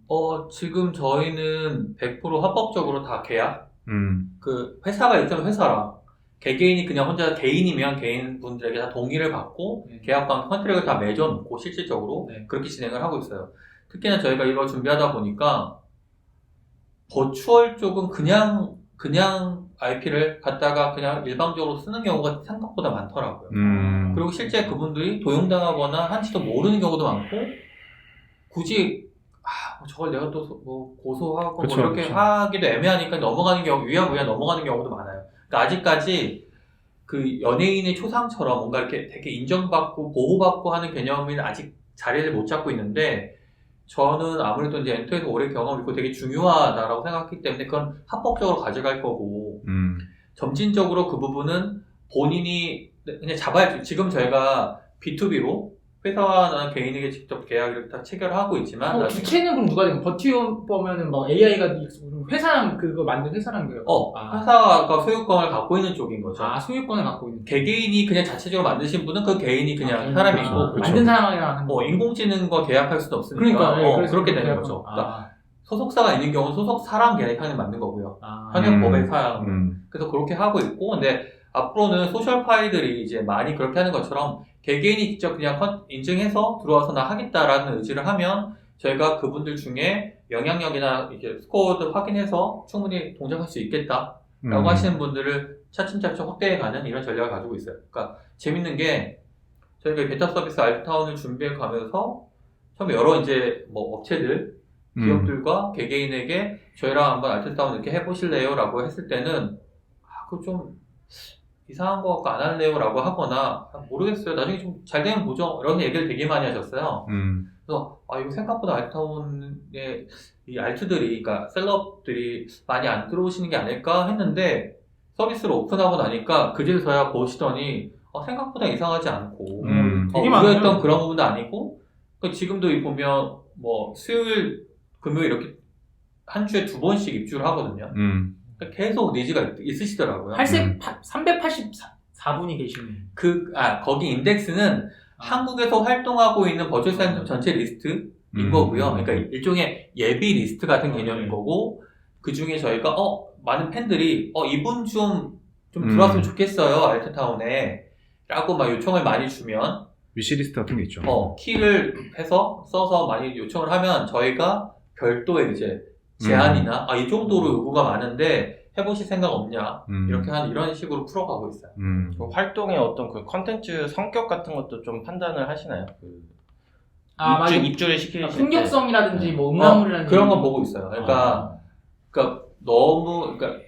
지금 저희는 100% 합법적으로 다 계약 그 회사가 있으면 회사랑 개개인이 그냥 혼자 개인이면 개인분들에게 다 동의를 받고 계약과 컨트랙을 다 맺어놓고 실질적으로 그렇게 진행을 하고 있어요. 특히나 저희가 이걸 준비하다 보니까 버추얼 쪽은 그냥 IP를 갖다가 그냥 일방적으로 쓰는 경우가 생각보다 많더라고요. 그리고 실제 그분들이 도용당하거나 한지도 모르는 경우도 많고 굳이 저걸 내가 또 고소하고 그쵸, 뭐 이렇게 그쵸. 하기도 애매하니까 넘어가는 경우 위야무야 넘어가는 경우도 많아요. 그러니까 아직까지 그 연예인의 초상처럼 뭔가 이렇게 되게 인정받고 보호받고 하는 개념이 아직 자리를 못 잡고 있는데 저는 아무래도 이제 엔터에서 오래 경험 있고 되게 중요하다라고 생각했기 때문에 그건 합법적으로 가져갈 거고 점진적으로 그 부분은 본인이 그냥 잡아야죠. 지금 저희가 B2B로 회사나 개인에게 직접 계약을 다 체결하고 있지만 주체는 그럼 누가 되는 버티어면은 막 AI가 회사랑 그거 만든 회사랑 그래요? 회사가 소유권을 갖고 있는 쪽인 거죠. 소유권을 갖고 있는 개개인이 그냥 자체적으로 만드신 분은 그 개인이 그냥 사람이고 만든 사람이랑 인공지능과 계약할 수도 없으니까 그러니까 그렇게 되는 거죠. 그러니까 소속사가 있는 경우는 소속사랑 계약하는 맞는 거고요. 현행법에 사양. 그래서 그렇게 하고 있고 근데 앞으로는 소셜 파이들이 이제 많이 그렇게 하는 것처럼 개개인이 직접 그냥 인증해서 들어와서 나 하겠다라는 의지를 하면 저희가 그분들 중에 영향력이나 이렇게 스코어도 확인해서 충분히 동작할 수 있겠다라고 하시는 분들을 차츰차츰 확대해가는 이런 전략을 가지고 있어요. 그러니까 재밌는 게 저희가 베타 서비스 알트타운을 준비해 가면서 처음에 여러 이제 뭐 업체들, 기업들과 개개인에게 저희랑 한번 알트타운 이렇게 해보실래요? 라고 했을 때는 그거 좀 이상한 거 같고 안 할래요? 라고 하거나 모르겠어요. 나중에 좀 잘 되면 보죠. 이런 얘기를 되게 많이 하셨어요. 그래서 이거 생각보다 알트타운에 이 알트들이, 그러니까 셀럽들이 많이 안 들어오시는 게 아닐까 했는데 서비스를 오픈하고 나니까 그제서야 보시더니 생각보다 이상하지 않고 되게 우려했던 많아요. 그런 부분도 아니고 지금도 보면 뭐 수요일, 금요일 이렇게 한 주에 2번씩 입주를 하거든요. 그러니까 계속 니즈가 있으시더라고요. 384분이 계시네요. 거기 인덱스는 한국에서 활동하고 있는 버추얼 센터 전체 리스트인 거고요. 그러니까 일종의 예비 리스트 같은 개념인 거고, 그 중에 저희가 많은 팬들이 이분 좀 들어왔으면 좋겠어요 알트타운에 라고 막 요청을 많이 주면 위시리스트 같은 게 있죠. 키를 해서 써서 많이 요청을 하면 저희가 별도의 이제 제안이나 이 정도로 요구가 많은데 해보실 생각 없냐 이렇게 이런 식으로 풀어가고 있어요. 그 활동의 어떤 그 컨텐츠 성격 같은 것도 좀 판단을 하시나요? 맞아요. 입주를 시키실 때. 풍격성이라든지 뭐 음란물이라든지 그런 거 보고 있어요. 그러니까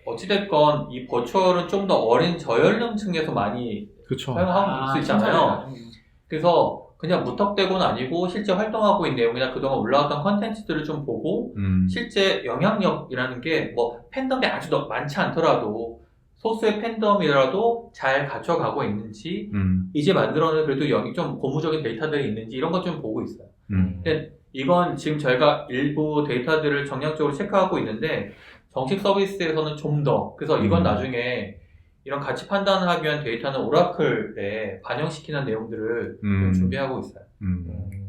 어찌됐건 이 버추얼은 좀 더 어린 저연령층에서 많이 그렇죠. 사용하고 수 있잖아요. 그래서 그냥 무턱대고는 아니고 실제 활동하고 있는 내용이나 그동안 올라왔던 컨텐츠들을 좀 보고 실제 영향력이라는 게 뭐 팬덤이 아주 많지 않더라도 소수의 팬덤이라도 잘 갖춰가고 있는지 이제 만들어낸 그래도 좀 고무적인 데이터들이 있는지 이런 것 좀 보고 있어요. 근데 이건 지금 저희가 일부 데이터들을 정량적으로 체크하고 있는데 정식 서비스에서는 좀 더 그래서 이건 나중에 이런 가치 판단을 하기 위한 데이터는 오라클에 반영시키는 내용들을 좀 준비하고 있어요.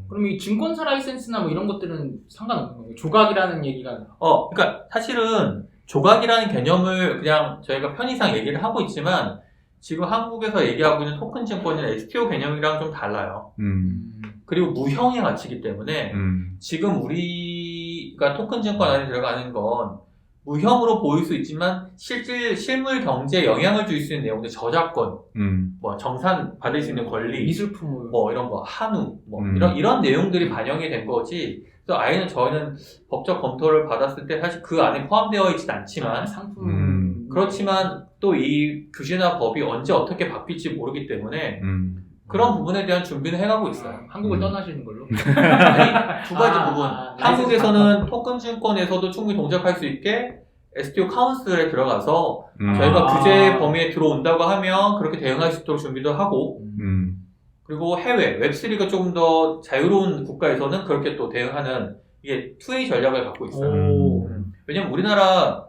그럼 이 증권사 라이센스나 뭐 이런 것들은 상관없는 거예요? 조각이라는 얘기가 그러니까 사실은 조각이라는 개념을 그냥 저희가 편의상 얘기를 하고 있지만 지금 한국에서 얘기하고 있는 토큰 증권이나 STO 개념이랑 좀 달라요. 그리고 무형의 가치이기 때문에 지금 우리가 토큰 증권 안에 들어가는 건 무형으로 보일 수 있지만 실물 경제에 영향을 줄 수 있는 내용들, 저작권, 뭐 정산 받을 수 있는 권리, 미술품 뭐 이런 거, 한우, 뭐 이런 내용들이 반영이 된 거지. 그래서 저희는 법적 검토를 받았을 때 사실 그 안에 포함되어 있진 않지만 상품 그렇지만 또 이 규제나 법이 언제 어떻게 바뀔지 모르기 때문에 그런 부분에 대한 준비는 해가고 있어요. 한국을 떠나시는 걸로? 아니, 두 가지 부분. 라이센스 한국에서는 토큰 증권에서도 충분히 동작할 수 있게 STO 카운슬에 들어가서 저희가 규제 범위에 들어온다고 하면 그렇게 대응할 수 있도록 준비도 하고 그리고 해외, 웹3가 조금 더 자유로운 국가에서는 그렇게 또 대응하는 이게 2A 전략을 갖고 있어요. 왜냐면 우리나라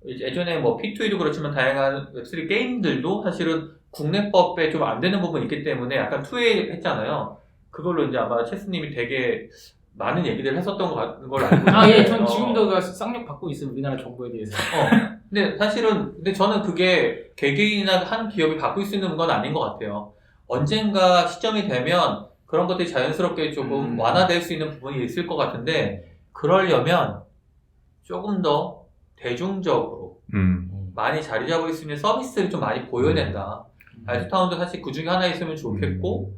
예전에 뭐 P2E도 그렇지만 다양한 웹3 게임들도 사실은 국내법에 좀 안 되는 부분이 있기 때문에 약간 2A 했잖아요. 그걸로 이제 아마 체스님이 되게 많은 얘기들을 했었던 걸로 알고 있는데. 예, 전 지금도 그 쌍욕 받고 있어요. 우리나라 정부에 대해서. 근데 저는 그게 개개인이나 한 기업이 바꿀 수 있는 건 아닌 것 같아요. 언젠가 시점이 되면 그런 것들이 자연스럽게 조금 완화될 수 있는 부분이 있을 것 같은데, 그러려면 조금 더 대중적으로 많이 자리 잡을 수 있는 서비스를 좀 많이 보여야 된다. 알트타운도 사실 그 중에 하나 있으면 좋겠고,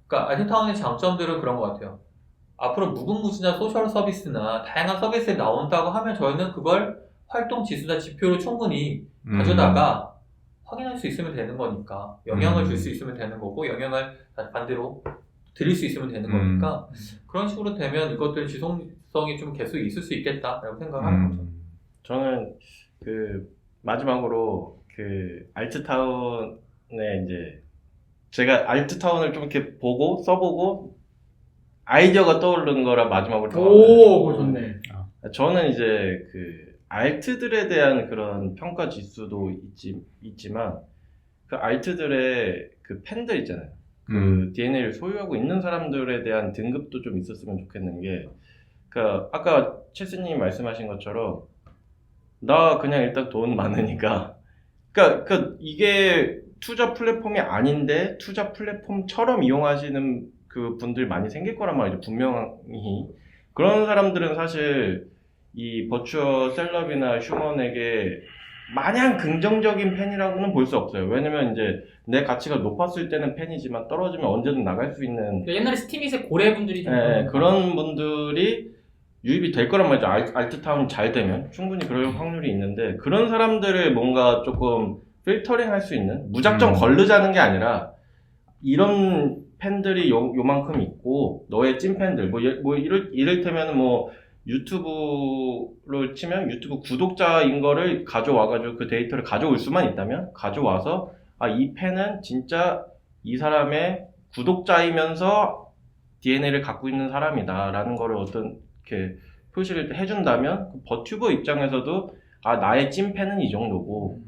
그러니까 알트타운의 장점들은 그런 것 같아요. 앞으로 무궁무진한 소셜 서비스나 다양한 서비스에 나온다고 하면 저희는 그걸 활동 지수나 지표로 충분히 가져다가 확인할 수 있으면 되는 거니까, 영향을 줄 수 있으면 되는 거고, 영향을 반대로 드릴 수 있으면 되는 거니까, 그런 식으로 되면 이것들 지속성이 좀 계속 있을 수 있겠다라고 생각하는 거죠. 저는 마지막으로 알트타운에 이제 제가 알트타운을 좀 이렇게 써보고 아이디어가 떠오른 거라 마지막으로 그거 좋네. 저는 이제 알트들에 대한 그런 평가 지수도 있지만 그 알트들의 팬들 있잖아요. DNA를 소유하고 있는 사람들에 대한 등급도 좀 있었으면 좋겠는 게, 아까 체스님이 말씀하신 것처럼 나 그냥 일단 돈 많으니까, 이게 투자 플랫폼이 아닌데 투자 플랫폼처럼 이용하시는 그 분들이 많이 생길 거란 말이죠. 분명히. 그런 사람들은 사실 이 버추어 셀럽이나 휴먼에게 마냥 긍정적인 팬이라고는 볼 수 없어요. 왜냐면 이제 내 가치가 높았을 때는 팬이지만 떨어지면 언제든 나갈 수 있는 그러니까 옛날에 스팀잇의 고래분들이 그런 분들이 유입이 될 거란 말이죠. 알트타운이 잘 되면 충분히 그럴 확률이 있는데 그런 사람들을 뭔가 조금 필터링 할 수 있는 무작정 걸르자는 게 아니라 이런 팬들이 요만큼 있고 너의 찐팬들 이를테면 뭐 유튜브를 치면 유튜브 구독자인 거를 가져와가지고 그 데이터를 가져올 수만 있다면 가져와서 이 팬은 진짜 이 사람의 구독자이면서 DNA를 갖고 있는 사람이다라는 거를 어떤 이렇게 표시를 해준다면 버튜버 입장에서도 나의 찐팬은 이 정도고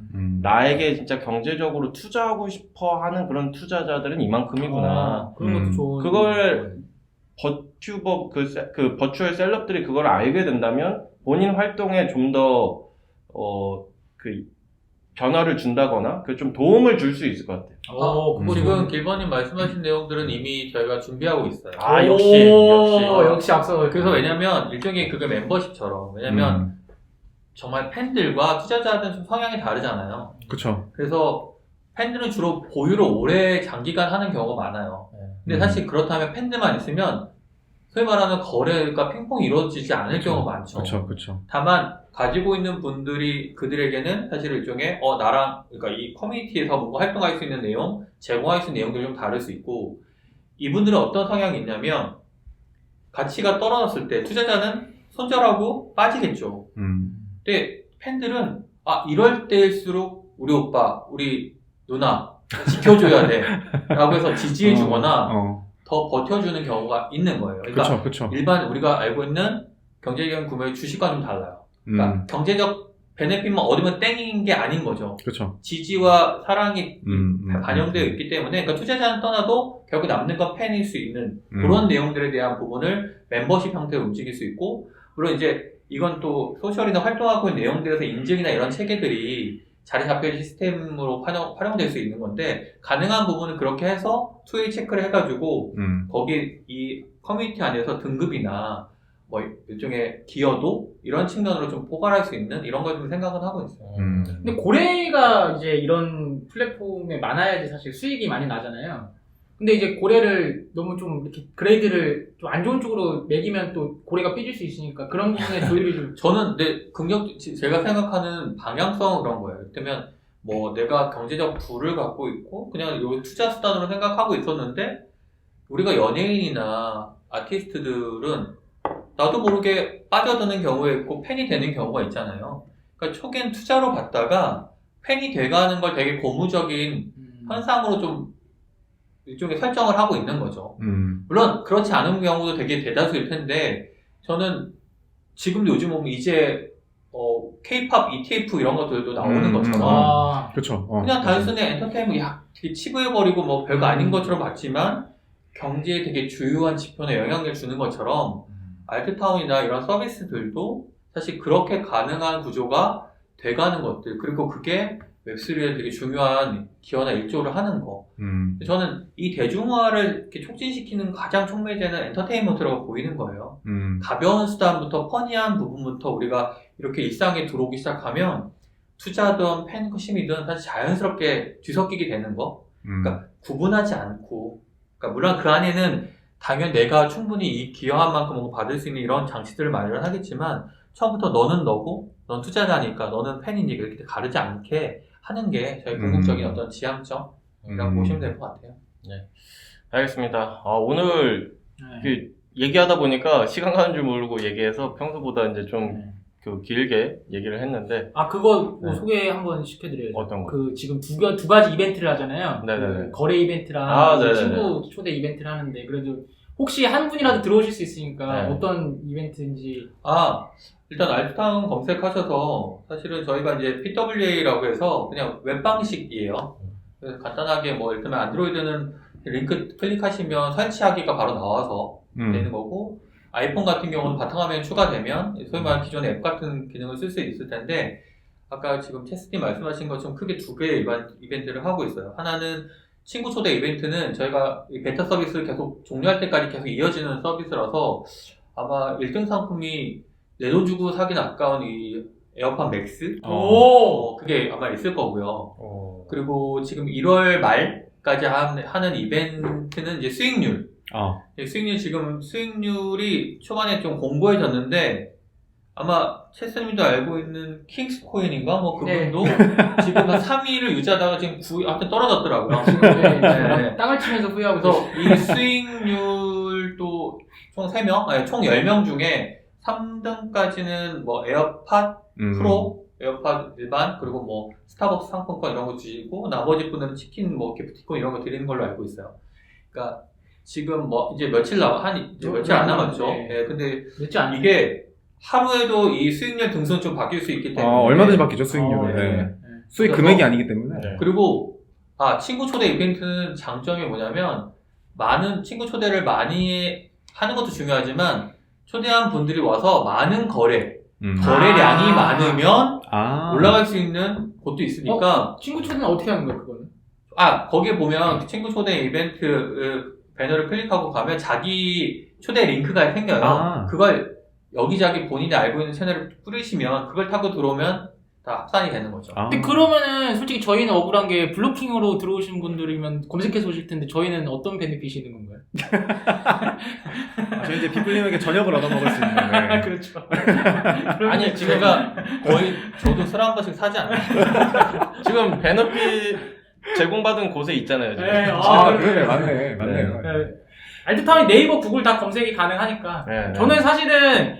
나에게 진짜 경제적으로 투자하고 싶어 하는 그런 투자자들은 이만큼이구나. 그런 것도 좋은. 그걸 버튜버 그 버추얼 셀럽들이 그걸 알게 된다면 본인 활동에 좀 더 그 변화를 준다거나 그 좀 도움을 줄 수 있을 것 같아요. 그거 지금 길버님 말씀하신 내용들은 이미 저희가 준비하고 있어요. 역시 앞서. 그래서 왜냐면 일종의 그게 멤버십처럼 왜냐면 정말 팬들과 투자자들은 좀 성향이 다르잖아요. 그쵸. 그래서 팬들은 주로 보유를 오래 장기간 하는 경우가 많아요. 근데 사실 그렇다면 팬들만 있으면 소위 말하는 거래가 핑퐁이 이루어지지 않을 경우가 많죠. 그쵸. 다만 가지고 있는 분들이 그들에게는 사실 일종의 나랑 그러니까 이 커뮤니티에서 뭔가 활동할 수 있는 내용, 제공할 수 있는 내용들이 좀 다를 수 있고 이분들은 어떤 성향이 있냐면 가치가 떨어졌을 때 투자자는 손절하고 빠지겠죠. 근데 팬들은 이럴 때일수록 우리 오빠, 우리 누나 지켜줘야 돼 라고 해서 지지해주거나 더 버텨주는 경우가 있는 거예요. 그러니까 그쵸. 일반 우리가 알고 있는 경제적인 구매의 주식과 좀 달라요. 그러니까 경제적 베네핏만 얻으면 땡인 게 아닌 거죠. 그쵸. 지지와 사랑이 반영되어 있기 때문에 그러니까 투자자는 떠나도 결국 남는 건 팬일 수 있는 그런 내용들에 대한 부분을 멤버십 형태로 움직일 수 있고 물론 이제 이건 또 소셜이나 활동하고 있는 내용들에서 인증이나 이런 체계들이 자리 잡혀있는 시스템으로 활용될 수 있는 건데 가능한 부분은 그렇게 해서 투웨이 체크를 해가지고 거기 이 커뮤니티 안에서 등급이나 뭐 일종의 기여도 이런 측면으로 좀 포괄할 수 있는 이런 걸 좀 생각은 하고 있어요. 근데 고래가 이제 이런 플랫폼에 많아야지 사실 수익이 많이 나잖아요. 근데 이제 고래를 너무 좀 이렇게 그레이드를 좀 안 좋은 쪽으로 매기면 또 고래가 삐질 수 있으니까 그런 부분에 조율이 좀. 저는 제가 생각하는 방향성은 그런 거예요. 이를테면 뭐 내가 경제적 부를 갖고 있고 그냥 요 투자 수단으로 생각하고 있었는데 우리가 연예인이나 아티스트들은 나도 모르게 빠져드는 경우가 있고 팬이 되는 경우가 있잖아요. 그러니까 초기엔 투자로 봤다가 팬이 돼가는 걸 되게 고무적인 현상으로 좀 일종의 설정을 하고 있는 거죠. 물론 그렇지 않은 경우도 되게 대다수일 텐데 저는 지금도 요즘 보면 이제 K-팝 ETF 이런 것들도 나오는 것처럼 그쵸. 그냥 단순히 엔터테인먼트 되게 치부해버리고 뭐 별거 아닌 것처럼 봤지만 경제에 되게 주요한 지표나 영향을 주는 것처럼 알트타운이나 이런 서비스들도 사실 그렇게 가능한 구조가 돼가는 것들 그리고 그게 웹3에 되게 중요한 기여나 일조를 하는 거. 저는 이 대중화를 이렇게 촉진시키는 가장 촉매제는 엔터테인먼트라고 보이는 거예요. 가벼운 수단부터 퍼니한 부분부터 우리가 이렇게 일상에 들어오기 시작하면 투자든 팬심이든 사실 자연스럽게 뒤섞이게 되는 거. 그러니까 구분하지 않고, 그러니까 물론 그 안에는 당연 내가 충분히 이 기여한 만큼 뭔가 받을 수 있는 이런 장치들을 마련하겠지만 처음부터 너는 너고, 넌 투자자니까, 너는 팬이니까 이렇게 가르지 않게 하는 게 저희 궁극적인 어떤 지향점이라고 보시면 될 것 같아요. 네, 알겠습니다. 오늘 얘기하다 보니까 시간 가는 줄 모르고 얘기해서 평소보다 이제 좀 길게 얘기를 했는데. 그거 뭐 소개 한번 시켜드려야죠. 어떤 거? 지금 두 가지 이벤트를 하잖아요. 네네네. 거래 이벤트랑 네네네. 친구 초대 이벤트를 하는데 그래도 혹시 한 분이라도 들어오실 수 있으니까 네. 어떤 이벤트인지. 일단 알트타운 검색하셔서 사실은 저희가 이제 PWA라고 해서 그냥 웹 방식이에요. 그래서 간단하게 뭐 예를 들면 안드로이드는 링크 클릭하시면 설치하기가 바로 나와서 되는 거고 아이폰 같은 경우는 바탕화면에 추가되면 소위 말하는 기존의 앱 같은 기능을 쓸 수 있을 텐데 아까 지금 체스님 말씀하신 것처럼 크게 두 개의 이벤트를 하고 있어요. 하나는 친구 초대 이벤트는 저희가 이 베타 서비스를 계속 종료할 때까지 계속 이어지는 서비스라서 아마 1등 상품이 내 돈 주고 사긴 아까운 이 에어팟 맥스? 그게 아마 있을 거고요. 그리고 지금 1월 말까지 하는 이벤트는 이제 수익률. 수익률 지금 수익률이 초반에 좀 공고해졌는데 아마 체스님도 알고 있는 킹스코인인가 뭐 그분도 지금 한 3위를 유지하다가 지금 9위 하여튼 떨어졌더라고요. 지금 네. 땅을 치면서 후회하고 그래서 이 수익률도 총 3명, 아니 총 10명 중에 3등까지는 뭐 에어팟 프로, 에어팟 일반, 그리고 뭐 스타벅스 상품권 이런 거 주시고 나머지 분들은 치킨, 뭐 기프티콘 이런 거 드리는 걸로 알고 있어요. 그러니까 지금 뭐 이제 며칠 며칠 안 남았죠. 네. 근데 늦지 않 이게 하루에도 이 수익률 등수는 좀 바뀔 수 있기 때문에 얼마든지 바뀌죠, 수익률은. 네. 수익 그래서- 금액이 아니기 때문에. 네. 그리고 친구 초대 이벤트는 장점이 뭐냐면 많은 친구 초대를 많이 하는 것도 중요하지만 초대한 분들이 와서 많은 거래량이 많으면 올라갈 수 있는 곳도 있으니까 친구 초대는 어떻게 하는 거야 그거는? 거기에 보면 친구 초대 이벤트 배너를 클릭하고 가면 자기 초대 링크가 생겨요. 그걸 여기저기 본인이 알고 있는 채널을 뿌리시면 그걸 타고 들어오면 다 합산이 되는 거죠. 근데 그러면은 솔직히 저희는 억울한 게 블로킹으로 들어오신 분들이면 검색해서 오실 텐데 저희는 어떤 베네핏이 있는 건가요? 저희 이제 빗불님에게 저녁을 얻어먹을 수 있는. 네. 그렇죠. 아니 제가 거의 저도 술 한 번씩 사지 않아요. 지금 베너핏 제공받은 곳에 있잖아요. 지금. 네, 그러네, 맞네요. 알트타운이 네이버, 구글 다 검색이 가능하니까. 네. 저는 사실은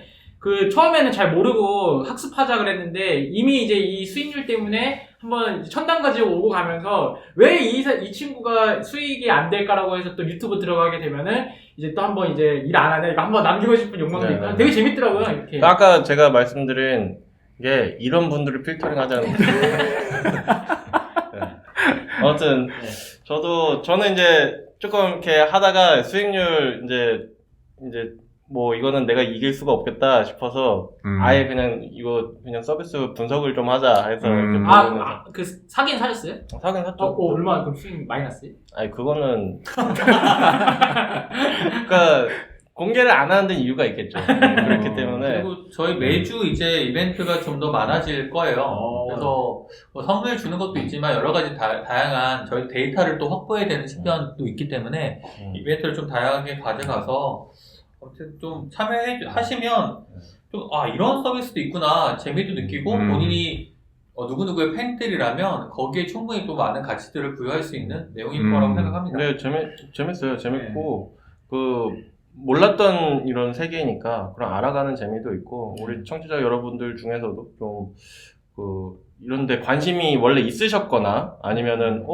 처음에는 잘 모르고 학습하자 그랬는데 이미 이제 이 수익률 때문에 한번 천당 가지고 오고 가면서 왜 이 친구가 수익이 안 될까라고 해서 또 유튜브 들어가게 되면은 이제 또 한번 이제 일 안 하네 이거 한번 남기고 싶은 욕망도 네, 있고 네. 되게 재밌더라고요 이렇게. 아까 제가 말씀드린 게 이런 분들을 필터링 하자는 거예요. 네. 아무튼 저는 이제 조금 이렇게 하다가 수익률 이제 뭐 이거는 내가 이길 수가 없겠다 싶어서 아예 그냥 서비스 분석을 좀 하자 해서 이렇게 보면서 사긴 사셨어요? 사긴 샀죠. 얼마 그럼 수익 많이 났어요? 아니 그거는 그러니까 공개를 안 하는 데는 이유가 있겠죠. 그렇기 때문에 그리고 저희 매주 이제 이벤트가 좀 더 많아질 거예요. 그래서 뭐 선물 주는 것도 있지만 여러 가지 다양한 저희 데이터를 또 확보해야 되는 측면도 있기 때문에 이벤트를 좀 다양하게 가져가서 아무튼 좀 참여하시면 좀 이런 서비스도 있구나 재미도 느끼고 본인이 누구누구의 팬들이라면 거기에 충분히 또 많은 가치들을 부여할 수 있는 내용일 거라고 생각합니다. 네, 재밌어요. 재밌고 몰랐던 이런 세계니까 그런 알아가는 재미도 있고 우리 청취자 여러분들 중에서도 좀 이런데 관심이 원래 있으셨거나 아니면은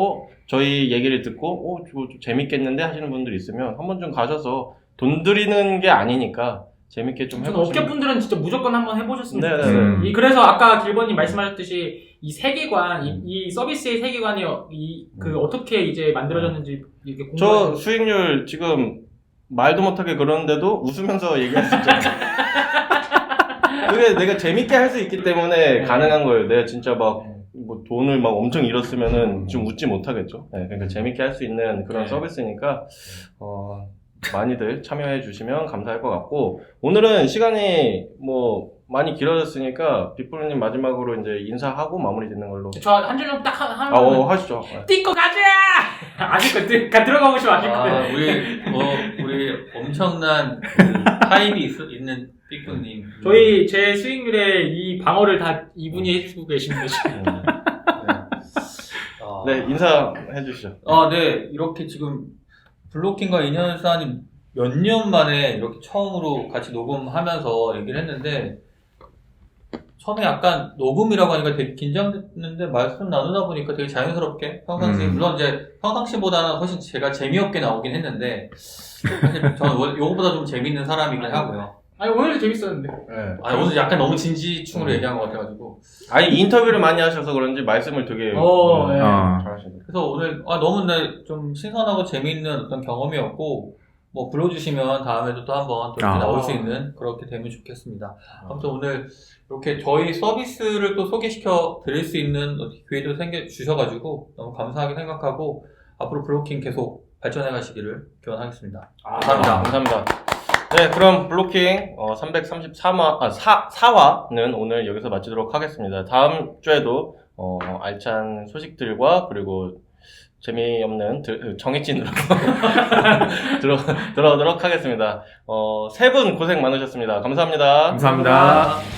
저희 얘기를 듣고 좀 재밌겠는데 하시는 분들 있으면 한번 좀 가셔서 돈 들이는 게 아니니까 재밌게 좀 해보시면. 업계분들은 진짜 무조건 한번 해보셨으면 네네네. 좋겠어요. 그래서 아까 길버님 말씀하셨듯이 이 세계관, 이 서비스의 세계관이 어떻게 이제 만들어졌는지 이렇게 저 수익률 지금 말도 못하게 그러는데도 웃으면서 얘기할 수 있잖아요. 그게 내가 재밌게 할 수 있기 때문에 가능한 거예요. 내가 진짜 뭐 돈을 막 엄청 잃었으면은 좀 웃지 못하겠죠. 네, 그러니까 재밌게 할 수 있는 그런 서비스니까 많이들 참여해 주시면 감사할 것 같고 오늘은 시간이 많이 길어졌으니까 빗부르님 마지막으로 이제 인사하고 마무리 짓는 걸로. 저 한 줄로 딱 하면 하시죠. 띠꺼 가자! 아실 거 들어가고 싶어 아실 거. 우리 엄청난 타입이 있는 삐꾸님. 제 수익률의 이 방어를 다 이분이 해주고 계십니다. 지금. 네, 인사해 주시죠. 네. 이렇게 지금 블로킹과 인연을 쌓은 몇 년 만에 이렇게 처음으로 같이 녹음하면서 얘기를 했는데 처음에 약간 녹음이라고 하니까 되게 긴장됐는데 말씀 나누다 보니까 되게 자연스럽게 평상시 물론 이제 평상시보다는 훨씬 제가 재미없게 나오긴 했는데 사실 저는 요거보다 좀 재밌는 사람이긴 하고요. 아니 오늘도 재밌었는데. 오늘 약간 너무 진지충으로 얘기한 것 같아가지고. 아니 인터뷰를 많이 하셔서 그런지 말씀을 되게 잘하시네요. 그래서 오늘 너무 좀 신선하고 재미있는 어떤 경험이었고 뭐 불러주시면 다음에도 또 한번 또 이렇게 아. 나올 수 있는 그렇게 되면 좋겠습니다. 아무튼 오늘 이렇게 저희 서비스를 또 소개시켜 드릴 수 있는 기회도 주셔가지고 너무 감사하게 생각하고 앞으로 블로킹 계속 발전해 가시기를 기원하겠습니다. 감사합니다. 감사합니다. 네, 그럼 블로킹 4화는 오늘 여기서 마치도록 하겠습니다. 다음 주에도 알찬 소식들과 그리고 재미없는 정해진으로 들어오도록 하겠습니다. 세 분 고생 많으셨습니다. 감사합니다. 감사합니다.